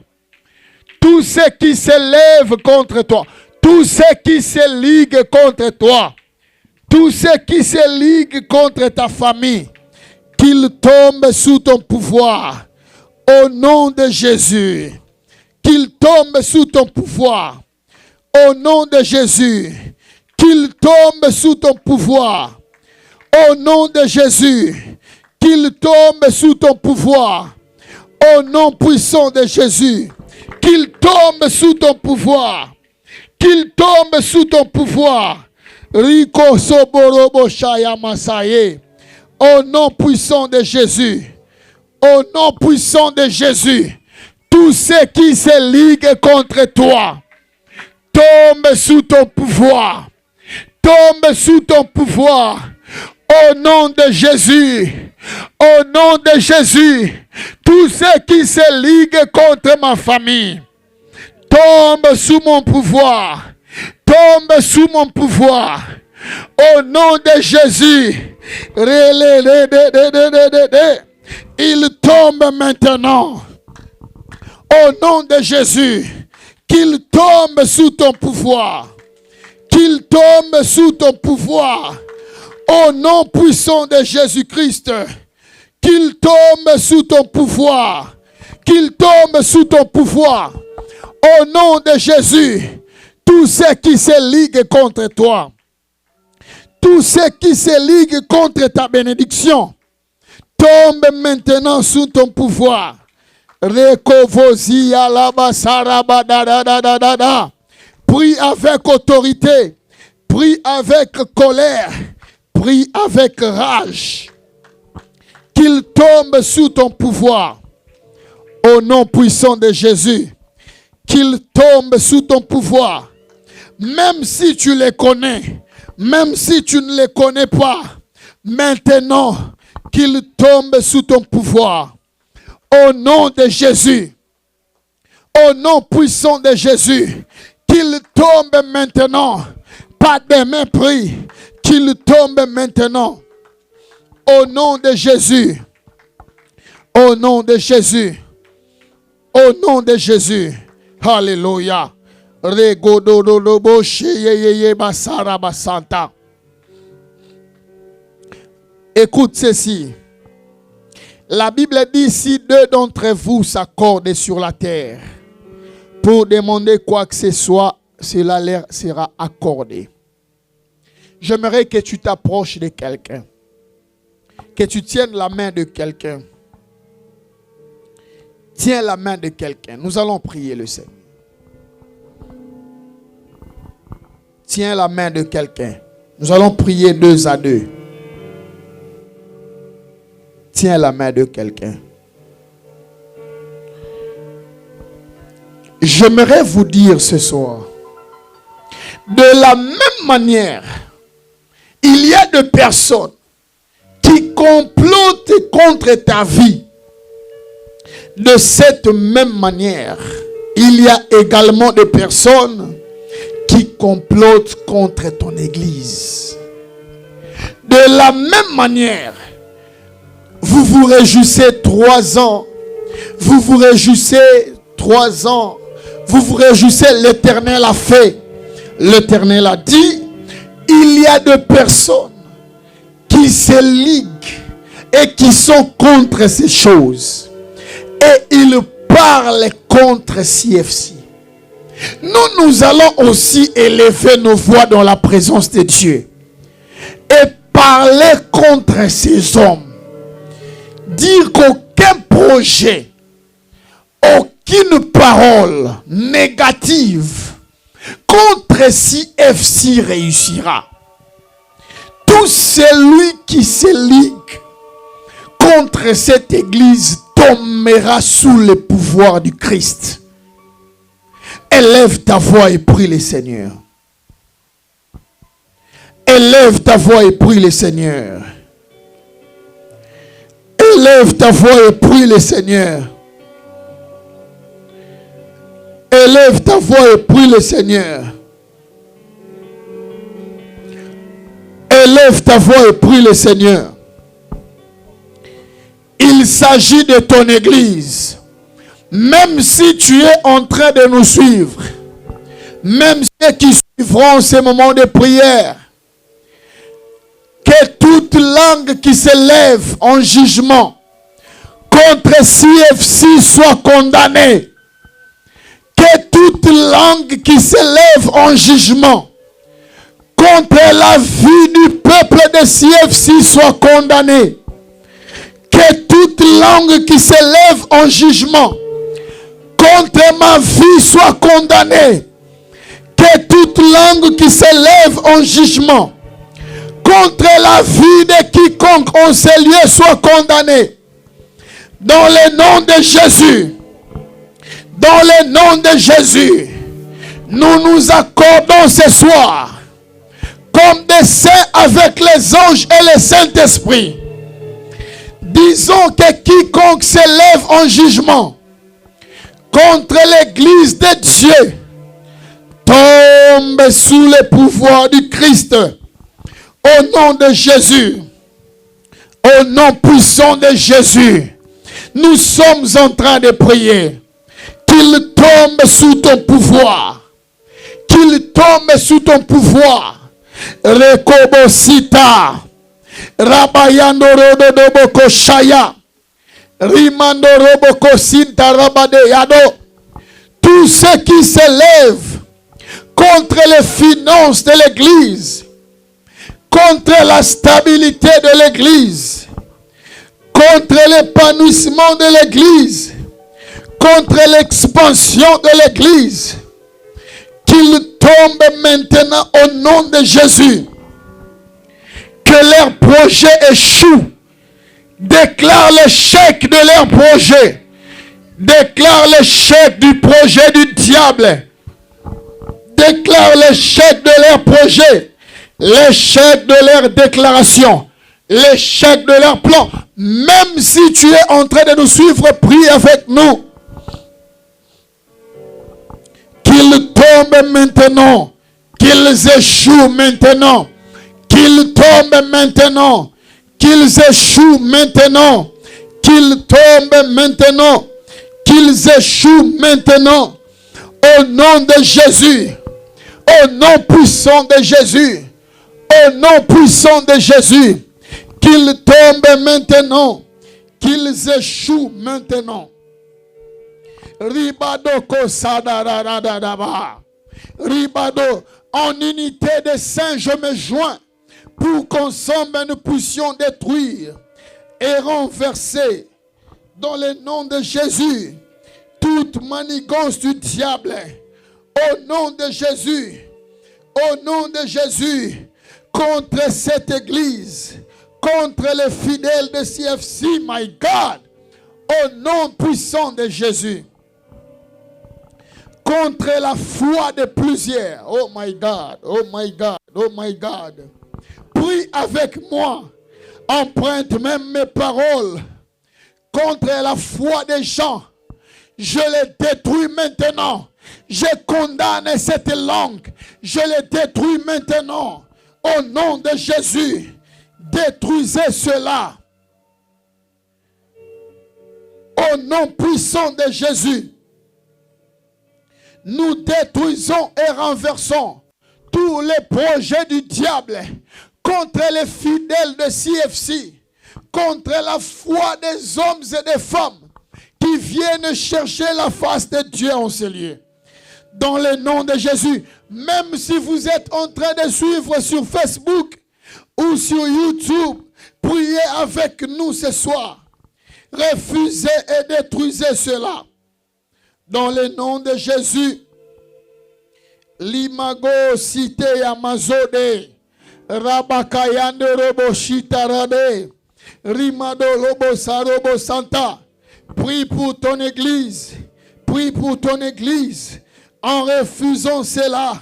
Tous ceux qui se lèvent contre toi, tous ceux qui se liguent contre toi, tous ceux qui se liguent contre ta famille, qu'ils tombent sous ton pouvoir. Au nom de Jésus, qu'ils tombent sous ton pouvoir. Au nom de Jésus, qu'il tombe sous ton pouvoir. Au nom de Jésus, qu'il tombe sous ton pouvoir. Au nom puissant de Jésus, qu'il tombe sous ton pouvoir. Qu'il tombe sous ton pouvoir. Riko soborobo shaya masaye. Au nom puissant de Jésus. Au nom puissant de Jésus. Tous ceux qui se liguent contre toi. Tombe sous ton pouvoir. Tombe sous ton pouvoir. Au nom de Jésus. Au nom de Jésus. Tous ceux qui se liguent contre ma famille. Tombe sous mon pouvoir. Tombe sous mon pouvoir. Au nom de Jésus. Il tombe maintenant. Au nom de Jésus. Qu'il tombe sous ton pouvoir. Qu'il tombe sous ton pouvoir. Au nom puissant de Jésus-Christ. Qu'il tombe sous ton pouvoir. Qu'il tombe sous ton pouvoir. Au nom de Jésus. Tous ceux qui se liguent contre toi. Tous ceux qui se liguent contre ta bénédiction. Tombe maintenant sous ton pouvoir. Prie avec autorité. Prie avec colère. Prie avec rage. Qu'il tombe sous ton pouvoir. Au nom puissant de Jésus. Qu'il tombe sous ton pouvoir. Même si tu les connais. Même si tu ne les connais pas. Maintenant, qu'il tombe sous ton pouvoir. Au nom de Jésus. Au nom puissant de Jésus. Qu'il tombe maintenant. Pas de mépris. Qu'il tombe maintenant. Au nom de Jésus. Au nom de Jésus. Au nom de Jésus. Alléluia. Écoute ceci. La Bible dit, si deux d'entre vous s'accordent sur la terre pour demander quoi que ce soit, cela leur sera accordé. J'aimerais que tu t'approches de quelqu'un. Que tu tiennes la main de quelqu'un. Tiens la main de quelqu'un. Nous allons prier le Seigneur. Tiens la main de quelqu'un. Nous allons prier 2 à 2. Tiens la main de quelqu'un. J'aimerais vous dire ce soir, de la même manière, il y a des personnes qui complotent contre ta vie. De cette même manière, il y a également des personnes qui complotent contre ton église. De la même manière, vous vous réjouissez 3 ans, vous vous réjouissez 3 ans, vous vous réjouissez, l'Éternel a fait, l'Éternel a dit, il y a des personnes qui se liguent et qui sont contre ces choses. Et ils parlent contre CFC. Nous allons aussi élever nos voix dans la présence de Dieu et parler contre ces hommes. Dire qu'aucun projet, aucune parole négative contre CFC réussira. Tout celui qui se ligue contre cette église tombera sous le pouvoir du Christ. Élève ta voix et prie le Seigneur. Élève ta voix et prie le Seigneur. Élève ta voix et prie le Seigneur. Élève ta voix et prie le Seigneur. Élève ta voix et prie le Seigneur. Il s'agit de ton église. Même si tu es en train de nous suivre, même ceux qui suivront ces moments de prière, que toute langue qui s'élève en jugement contre CFC soit condamnée. Que Que toute langue qui s'élève en jugement contre la vie du peuple de CFC soit condamnée. Que toute langue qui s'élève en jugement contre ma vie soit condamnée. Que toute langue qui s'élève en jugement contre la vie de quiconque en ces lieux soit condamnée. Dans le nom de Jésus. Dans le nom de Jésus. Nous nous accordons ce soir comme des saints avec les anges et le Saint-Esprit. Disons que quiconque s'élève en jugement contre l'Église de Dieu tombe sous le pouvoir du Christ. Au nom de Jésus, au nom puissant de Jésus, nous sommes en train de prier. Qu'il tombe sous ton pouvoir. Qu'il tombe sous ton pouvoir. Rekobosita. Rabayando Rodoboko Shaya. Rimando Roboko Sinta Rabade Yado. Tous ceux qui s'élèvent contre les finances de l'Église, contre la stabilité de l'Église, contre l'épanouissement de l'Église, contre l'expansion de l'Église, qu'ils tombent maintenant au nom de Jésus. Que leur projet échoue. Déclare l'échec de leur projet. Déclare l'échec du projet du diable. Déclare l'échec de leur projet. L'échec de leur déclaration. L'échec de leur plan. Même si tu es en train de nous suivre, prie avec nous. Qu'ils tombent maintenant. Qu'ils échouent maintenant. Qu'ils tombent maintenant. Qu'ils échouent maintenant. Qu'ils tombent maintenant. Qu'ils échouent maintenant. Au nom de Jésus. Au nom puissant de Jésus. Au nom puissant de Jésus. Qu'ils tombent maintenant. Qu'ils échouent maintenant. Ribado kosadarababa. Ribado. En unité des saints, je me joins pour qu'ensemble nous puissions détruire et renverser dans le nom de Jésus toute manigance du diable. Au nom de Jésus, au nom de Jésus, contre cette église, contre les fidèles de CFC, my God, au nom puissant de Jésus, contre la foi de plusieurs, oh my God, oh my God, oh my God. Prie avec moi, emprunte même mes paroles contre la foi des gens. Je les détruis maintenant. Je condamne cette langue. Je les détruis maintenant. Au nom de Jésus, détruisez cela. Au nom puissant de Jésus, nous détruisons et renversons tous les projets du diable contre les fidèles de CFC, contre la foi des hommes et des femmes qui viennent chercher la face de Dieu en ces lieux. Dans le nom de Jésus, même si vous êtes en train de suivre sur Facebook ou sur YouTube, priez avec nous ce soir. Refusez et détruisez cela. Dans le nom de Jésus, Limago cité Amazode, Rabakayande Robo Shitarade, Rimado Lobo Sarobo Santa. Prie pour ton église. Prie pour ton église. En refusant cela,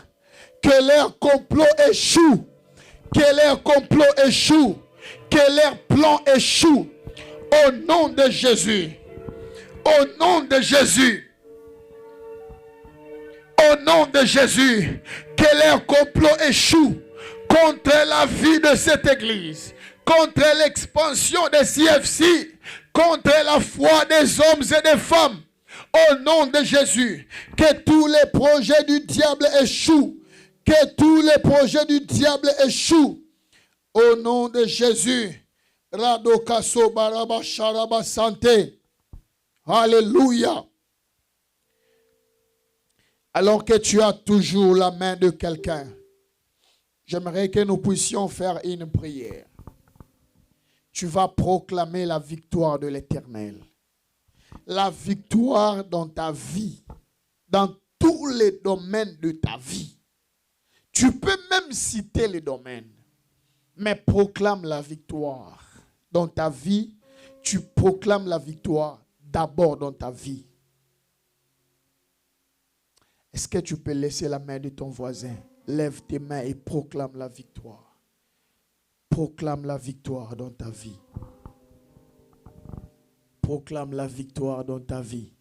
que leur complot échoue. Que leur complot échoue. Que leur plan échoue. Au nom de Jésus. Au nom de Jésus. Au nom de Jésus. Que leur complot échoue contre la vie de cette église. Contre l'expansion des CFC. Contre la foi des hommes et des femmes. Au nom de Jésus, que tous les projets du diable échouent. Que tous les projets du diable échouent. Au nom de Jésus. Radokaso baraba sharaba santé. Alléluia. Alors que tu as toujours la main de quelqu'un, j'aimerais que nous puissions faire une prière. Tu vas proclamer la victoire de l'Éternel. La victoire dans ta vie, dans tous les domaines de ta vie. Tu peux même citer les domaines, mais proclame la victoire. Dans ta vie, tu proclames la victoire d'abord dans ta vie. Est-ce que tu peux laisser la main de ton voisin? Lève tes mains et proclame la victoire. Proclame la victoire dans ta vie. Proclame la victoire dans ta vie.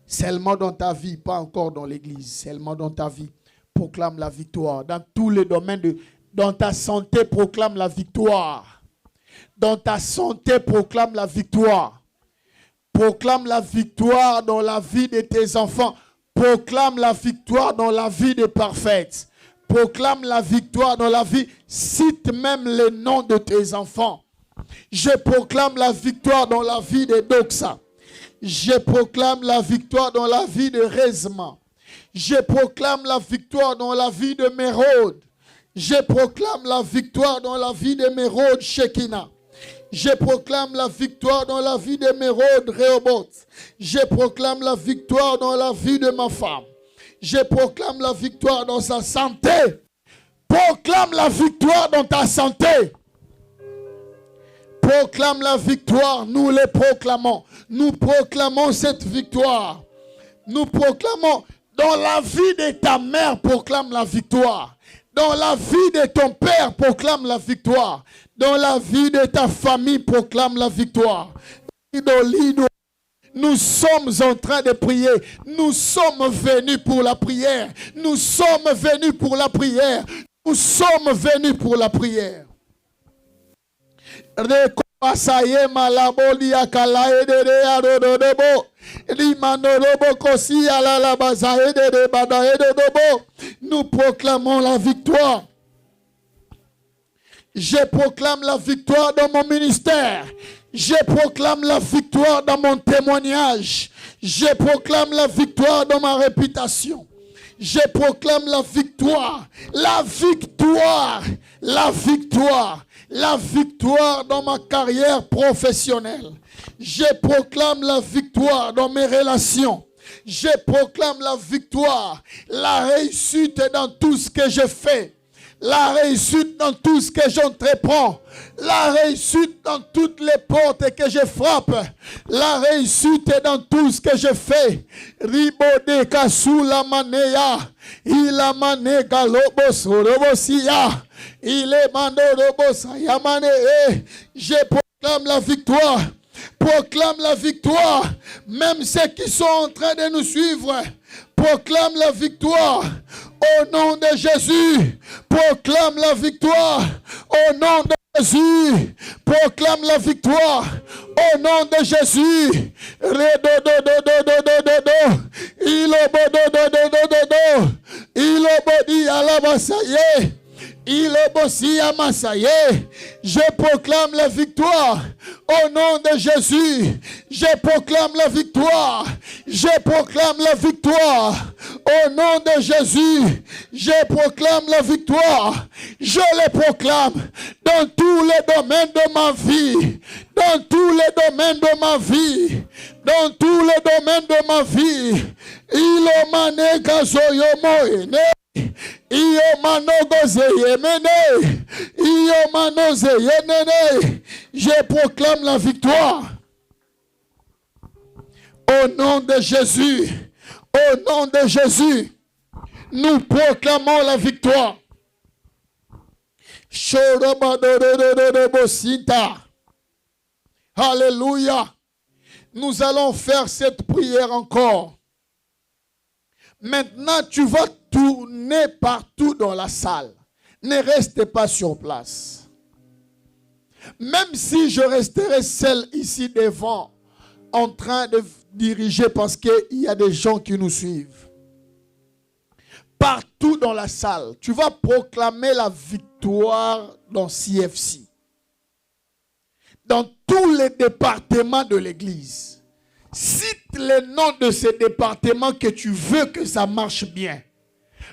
Seulement dans ta vie, pas encore dans l'église. Seulement dans ta vie, proclame la victoire. Dans tous les domaines, dans ta santé, proclame la victoire. Dans ta santé, proclame la victoire. Proclame la victoire dans la vie de tes enfants. Proclame la victoire dans la vie des parfaites. Proclame la victoire dans la vie. Cite même les noms de tes enfants. Je proclame la victoire dans la vie de Doxa. Je proclame la victoire dans la vie de Rezma. Je proclame la victoire dans la vie de Mérode. Je proclame la victoire dans la vie de Mérode Shekina. Je proclame la victoire dans la vie de Mérode Rehoboth. Je proclame la victoire dans la vie de ma femme. Je proclame la victoire dans sa santé. Proclame la victoire dans ta santé. Proclame la victoire, nous les proclamons. Nous proclamons cette victoire. Nous proclamons dans la vie de ta mère, proclame la victoire. Dans la vie de ton père, proclame la victoire. Dans la vie de ta famille, proclame la victoire. Nous sommes en train de prier. Nous sommes venus pour la prière. Nous sommes venus pour la prière. Nous sommes venus pour la prière. Nous proclamons la victoire. Je proclame la victoire dans mon ministère. Je proclame la victoire dans mon témoignage. Je proclame la victoire dans ma réputation. Je proclame la victoire. La victoire. La victoire. La victoire dans ma carrière professionnelle. Je proclame la victoire dans mes relations. Je proclame la victoire, la réussite dans tout ce que je fais. La réussite dans tout ce que j'entreprends. La réussite dans toutes les portes que je frappe. La réussite dans tout ce que je fais. Ribode kasula maneya. Ila mane galobos robosia. Il est mandorobosa yamane. Je proclame la victoire. Proclame la victoire. Même ceux qui sont en train de nous suivre. Proclame la victoire. Au nom de Jésus. Proclame la victoire. Au nom de Jésus. Proclame la victoire. Au nom de Jésus. Je proclame la victoire au nom de Jésus. Je proclame la victoire. Je proclame la victoire au nom de Jésus. Je proclame la victoire. Je le proclame dans tous les domaines de ma vie. Dans tous les domaines de ma vie. Dans tous les domaines de ma vie. Je proclame la victoire au nom de Jésus. Au nom de Jésus, nous proclamons la victoire. Alléluia. Nous allons faire cette prière encore. Maintenant, tu vas tourner partout dans la salle. Ne reste pas sur place. Même si je resterai seul ici devant, en train de diriger parce qu'il y a des gens qui nous suivent. Partout dans la salle, tu vas proclamer la victoire dans CFC. Dans tous les départements de l'église. Cite le nom de ce département que tu veux que ça marche bien.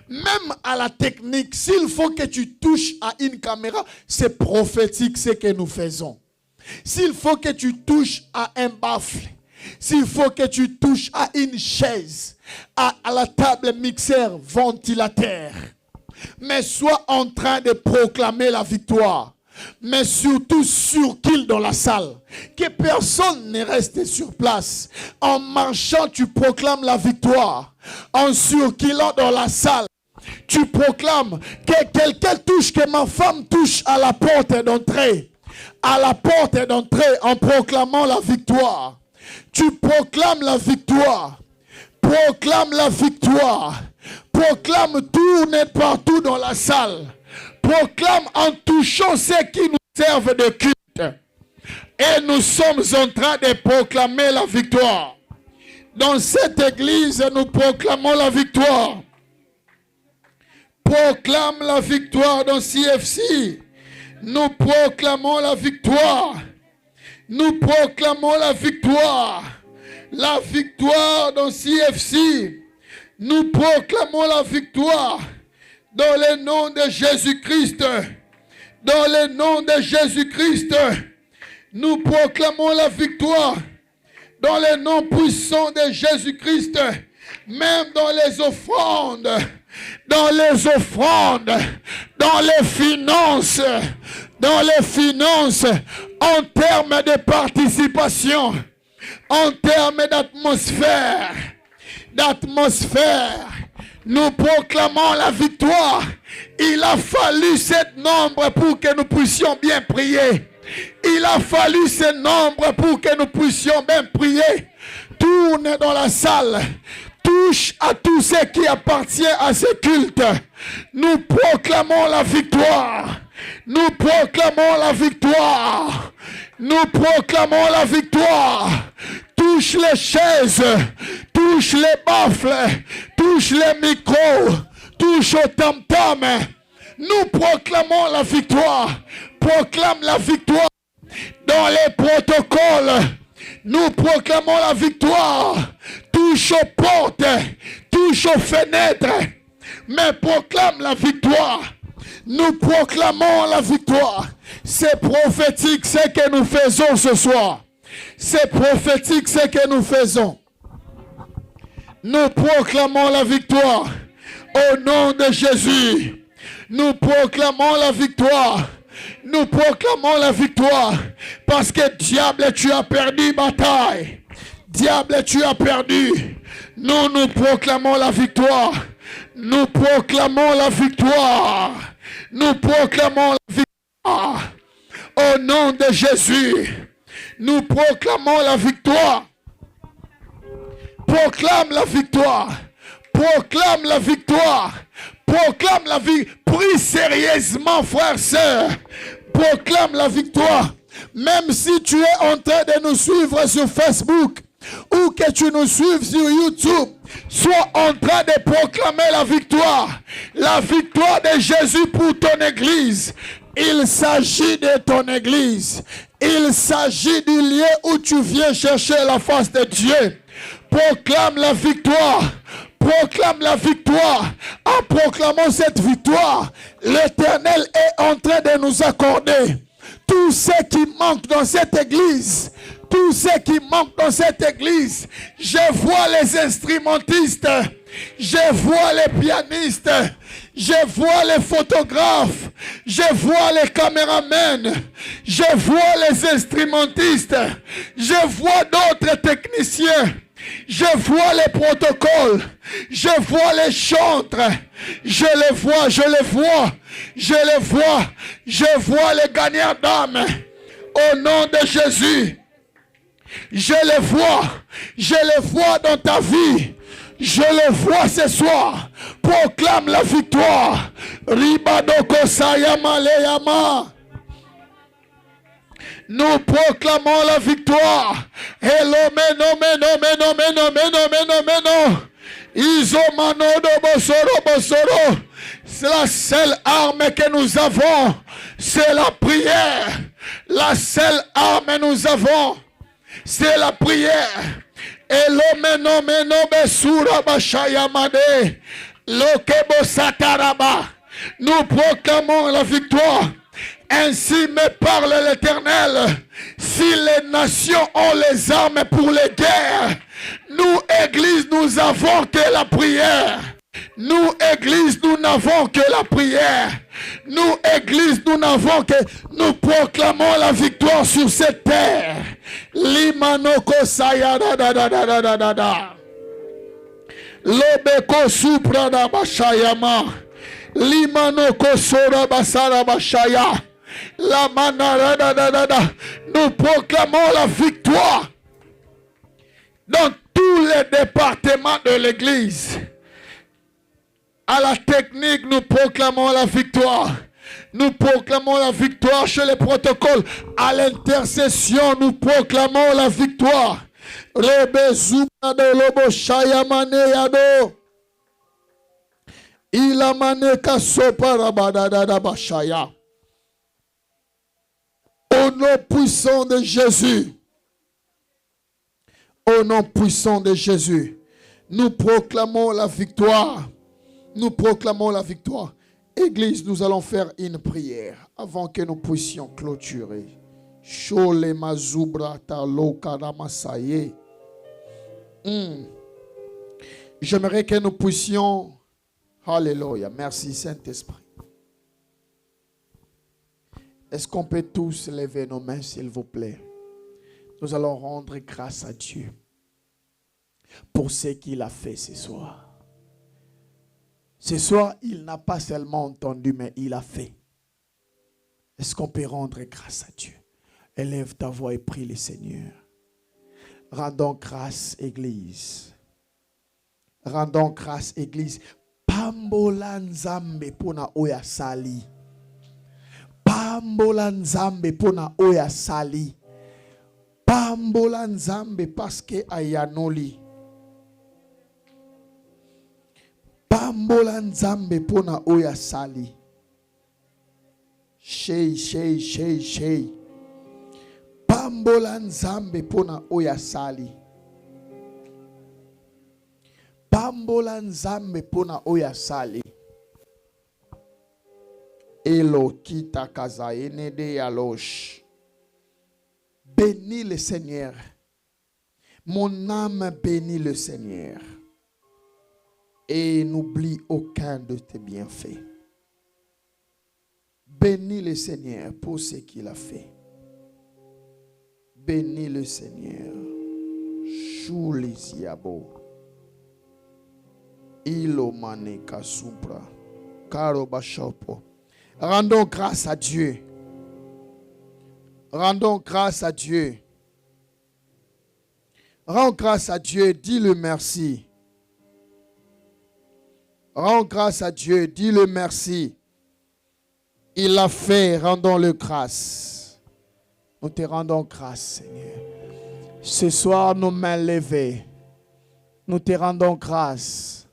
Même à la technique, s'il faut que tu touches à une caméra, c'est prophétique ce que nous faisons. S'il faut que tu touches à un baffle, s'il faut que tu touches à une chaise, à la table mixeur, ventilateur, mais sois en train de proclamer la victoire. Mais surtout circule dans la salle. Que personne ne reste sur place. En marchant, tu proclames la victoire. En circulant dans la salle, tu proclames que quelqu'un touche, que ma femme touche à la porte d'entrée. À la porte d'entrée en proclamant la victoire. Tu proclames la victoire. Proclame la victoire. Proclame, tourne partout dans la salle. Proclame en touchant ceux qui nous servent de culte. Et nous sommes en train de proclamer la victoire. Dans cette église, nous proclamons la victoire. Proclame la victoire dans CFC. Nous proclamons la victoire. Nous proclamons la victoire. La victoire dans CFC. Nous proclamons la victoire. Dans le nom de Jésus-Christ. Dans le nom de Jésus-Christ. Nous proclamons la victoire. Dans le nom puissant de Jésus-Christ. Même dans les offrandes. Dans les offrandes. Dans les finances. Dans les finances. En termes de participation. En termes d'atmosphère. Nous proclamons la victoire. Il a fallu ce nombre pour que nous puissions bien prier. Il a fallu ce nombre pour que nous puissions bien prier. Tourne dans la salle. Touche à tout ce qui appartient à ce culte. Nous proclamons la victoire. Nous proclamons la victoire. Nous proclamons la victoire. Touche les chaises, touche les baffles, touche les micros, touche au tam-tam. Nous proclamons la victoire. Proclame la victoire dans les protocoles. Nous proclamons la victoire. Touche aux portes, touche aux fenêtres. Mais proclame la victoire. Nous proclamons la victoire. C'est prophétique ce que nous faisons ce soir. C'est prophétique ce que nous faisons. Nous proclamons la victoire au nom de Jésus. Nous proclamons la victoire. Nous proclamons la victoire parce que diable, tu as perdu bataille. Diable, tu as perdu. Nous proclamons la victoire. Nous proclamons la victoire. Nous proclamons la victoire au nom de Jésus. Nous proclamons la victoire. Proclame la victoire. Proclame la victoire. Proclame la vie. Prie sérieusement, frères, sœurs. Proclame la victoire. Même si tu es en train de nous suivre sur Facebook ou que tu nous suives sur YouTube, sois en train de proclamer la victoire. La victoire de Jésus pour ton église. Il s'agit de ton église. Il s'agit du lieu où tu viens chercher la face de Dieu. Proclame la victoire. Proclame la victoire. En proclamant cette victoire, l'Éternel est en train de nous accorder tout ce qui manque dans cette église. Tout ce qui manque dans cette église. Je vois les instrumentistes. Je vois les pianistes. Je vois les photographes. Je vois les caméramans. Je vois les instrumentistes. Je vois d'autres techniciens. Je vois les protocoles. Je vois les chantres. Je les vois, je les vois. Je les vois. Je vois les gagnants d'âme. Au nom de Jésus. Je les vois dans ta vie. Je les vois ce soir. Proclame la victoire. Ribadoko sayama leyama. Nous proclamons la victoire. Hello meno. Isomano do bosoro. C'est la seule arme que nous avons. C'est la prière. La seule arme que nous avons. C'est la prière. Elomeno meno besura bashayamade. Lokebo sataraba. Nous proclamons la victoire. Ainsi me parle l'Éternel. Si les nations ont les armes pour les guerres, nous, Église, nous avons que la prière. Nous, Église, nous n'avons que la prière. Nous, Église, nous n'avons que... Nous proclamons la victoire sur cette terre. Limanoko sayada da da da da da da da. Lobeko supra da bashayama. Limanoko sora basara bashaya. La manara da da da da. Nous proclamons la victoire dans tous les départements de l'Église. À la technique, nous proclamons la victoire. Nous proclamons la victoire chez les protocoles. À l'intercession, nous proclamons la victoire. Au nom puissant de Jésus. Au nom puissant de Jésus. Nous proclamons la victoire. Nous proclamons la victoire. Église, nous allons faire une prière avant que nous puissions clôturer. Shole mazubra talo karamasaye. J'aimerais que nous puissions... Alléluia. Merci Saint-Esprit. Est-ce qu'on peut tous lever nos mains, s'il vous plaît? Nous allons rendre grâce à Dieu pour ce qu'il a fait ce soir. Ce soir, il n'a pas seulement entendu, mais il a fait. Est-ce qu'on peut rendre grâce à Dieu? Élève ta voix et prie le Seigneur. Rendons grâce, Église. Rendons grâce, Église. Pambola nzambe pona oya sali. Pambola nzambe pona oya sali. Pambola nzambe paske ayanoli. Pambola nzambe pona oya sali. Shei. Pambola nzambe pona oya sali. Pambola nzambe pona oya sali. Elo kita kazaene de yalosh. Bénis le Seigneur. Mon âme bénit le Seigneur. Et n'oublie aucun de tes bienfaits. Bénis le Seigneur pour ce qu'il a fait. Bénis le Seigneur. Choulisiabo. Ilomane supra. Karo bashopo. Rendons grâce à Dieu. Rendons grâce à Dieu. Rends grâce à Dieu. Dis-le merci. Rends grâce à Dieu. Dis-le merci. Il l'a fait. Rendons-le grâce. Nous te rendons grâce, Seigneur. Ce soir, nos mains levées, nous te rendons grâce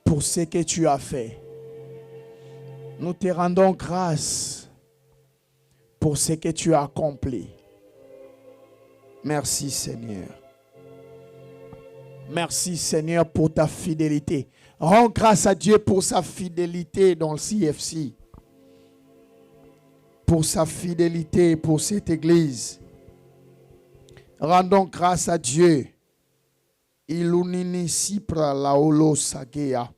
pour ce que tu as fait. Nous te rendons grâce pour ce que tu as accompli. Merci, Seigneur. Merci, Seigneur, pour ta fidélité. Rends grâce à Dieu pour sa fidélité dans le CFC. Pour sa fidélité pour cette église. Rendons grâce à Dieu. Ilunini sipra laolo sagea.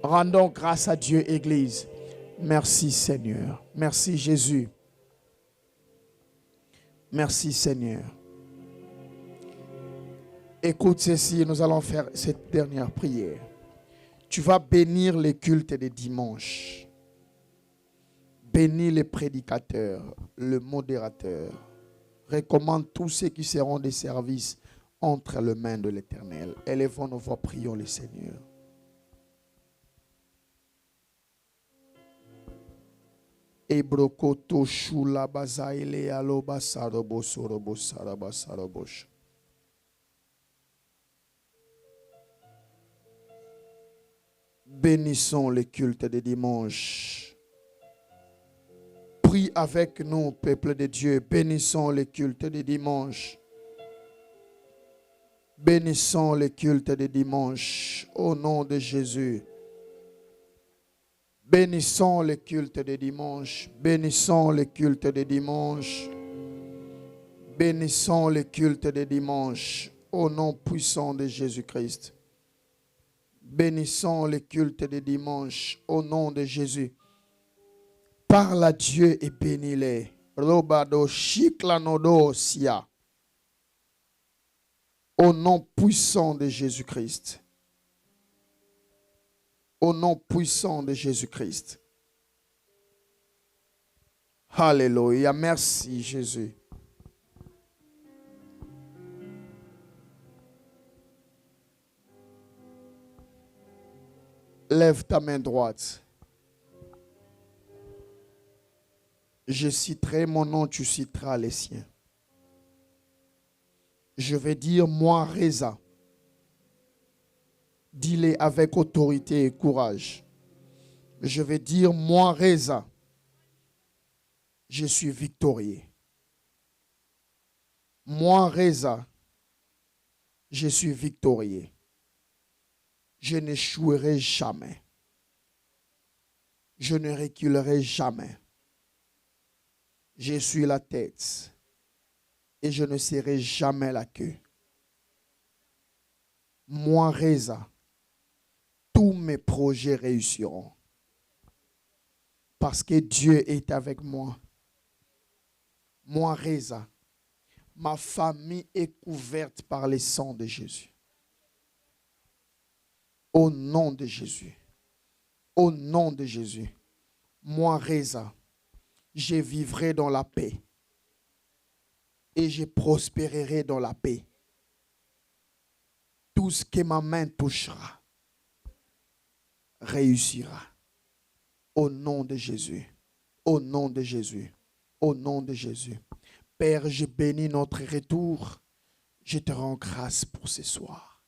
Rendons grâce à Dieu, église. Merci, Seigneur. Merci, Jésus. Merci, Seigneur. Écoute ceci, nous allons faire cette dernière prière. Tu vas bénir les cultes des dimanches. Bénis les prédicateurs, le modérateur. Recommande tous ceux qui seront des services entre les mains de l'Éternel. Élevons nos voix, prions le Seigneur. Ebrokoto shula bazaile aloba sarobo sorobo saraba sarobosh. Bénissons les cultes de dimanche. Prie avec nous, peuple de Dieu. Bénissons les cultes de dimanche. Bénissons le culte de dimanche au nom de Jésus. Bénissons le culte de dimanche. Bénissons le culte de dimanche. Bénissons le culte de dimanche au nom puissant de Jésus-Christ. Bénissons le culte de dimanche au nom de Jésus. Parle à Dieu et bénis-les. Robado shiklanodo sia. Au nom puissant de Jésus-Christ. Au nom puissant de Jésus-Christ. Alléluia. Merci Jésus. Lève ta main droite. Je citerai mon nom, tu citeras les siens. Je vais dire moi, Reza. Dis-le avec autorité et courage. Je vais dire moi, Reza. Je suis victorieux. Moi, Reza. Je suis victorieux. Je n'échouerai jamais. Je ne reculerai jamais. Je suis la tête et je ne serai jamais la queue. Moi, Reza, tous mes projets réussiront. Parce que Dieu est avec moi. Moi, Reza, ma famille est couverte par le sang de Jésus. Au nom de Jésus. Au nom de Jésus. Moi, Reza, je vivrai dans la paix. Et je prospérerai dans la paix. Tout ce que ma main touchera réussira. Au nom de Jésus. Au nom de Jésus. Au nom de Jésus. Père, je bénis notre retour. Je te rends grâce pour ce soir.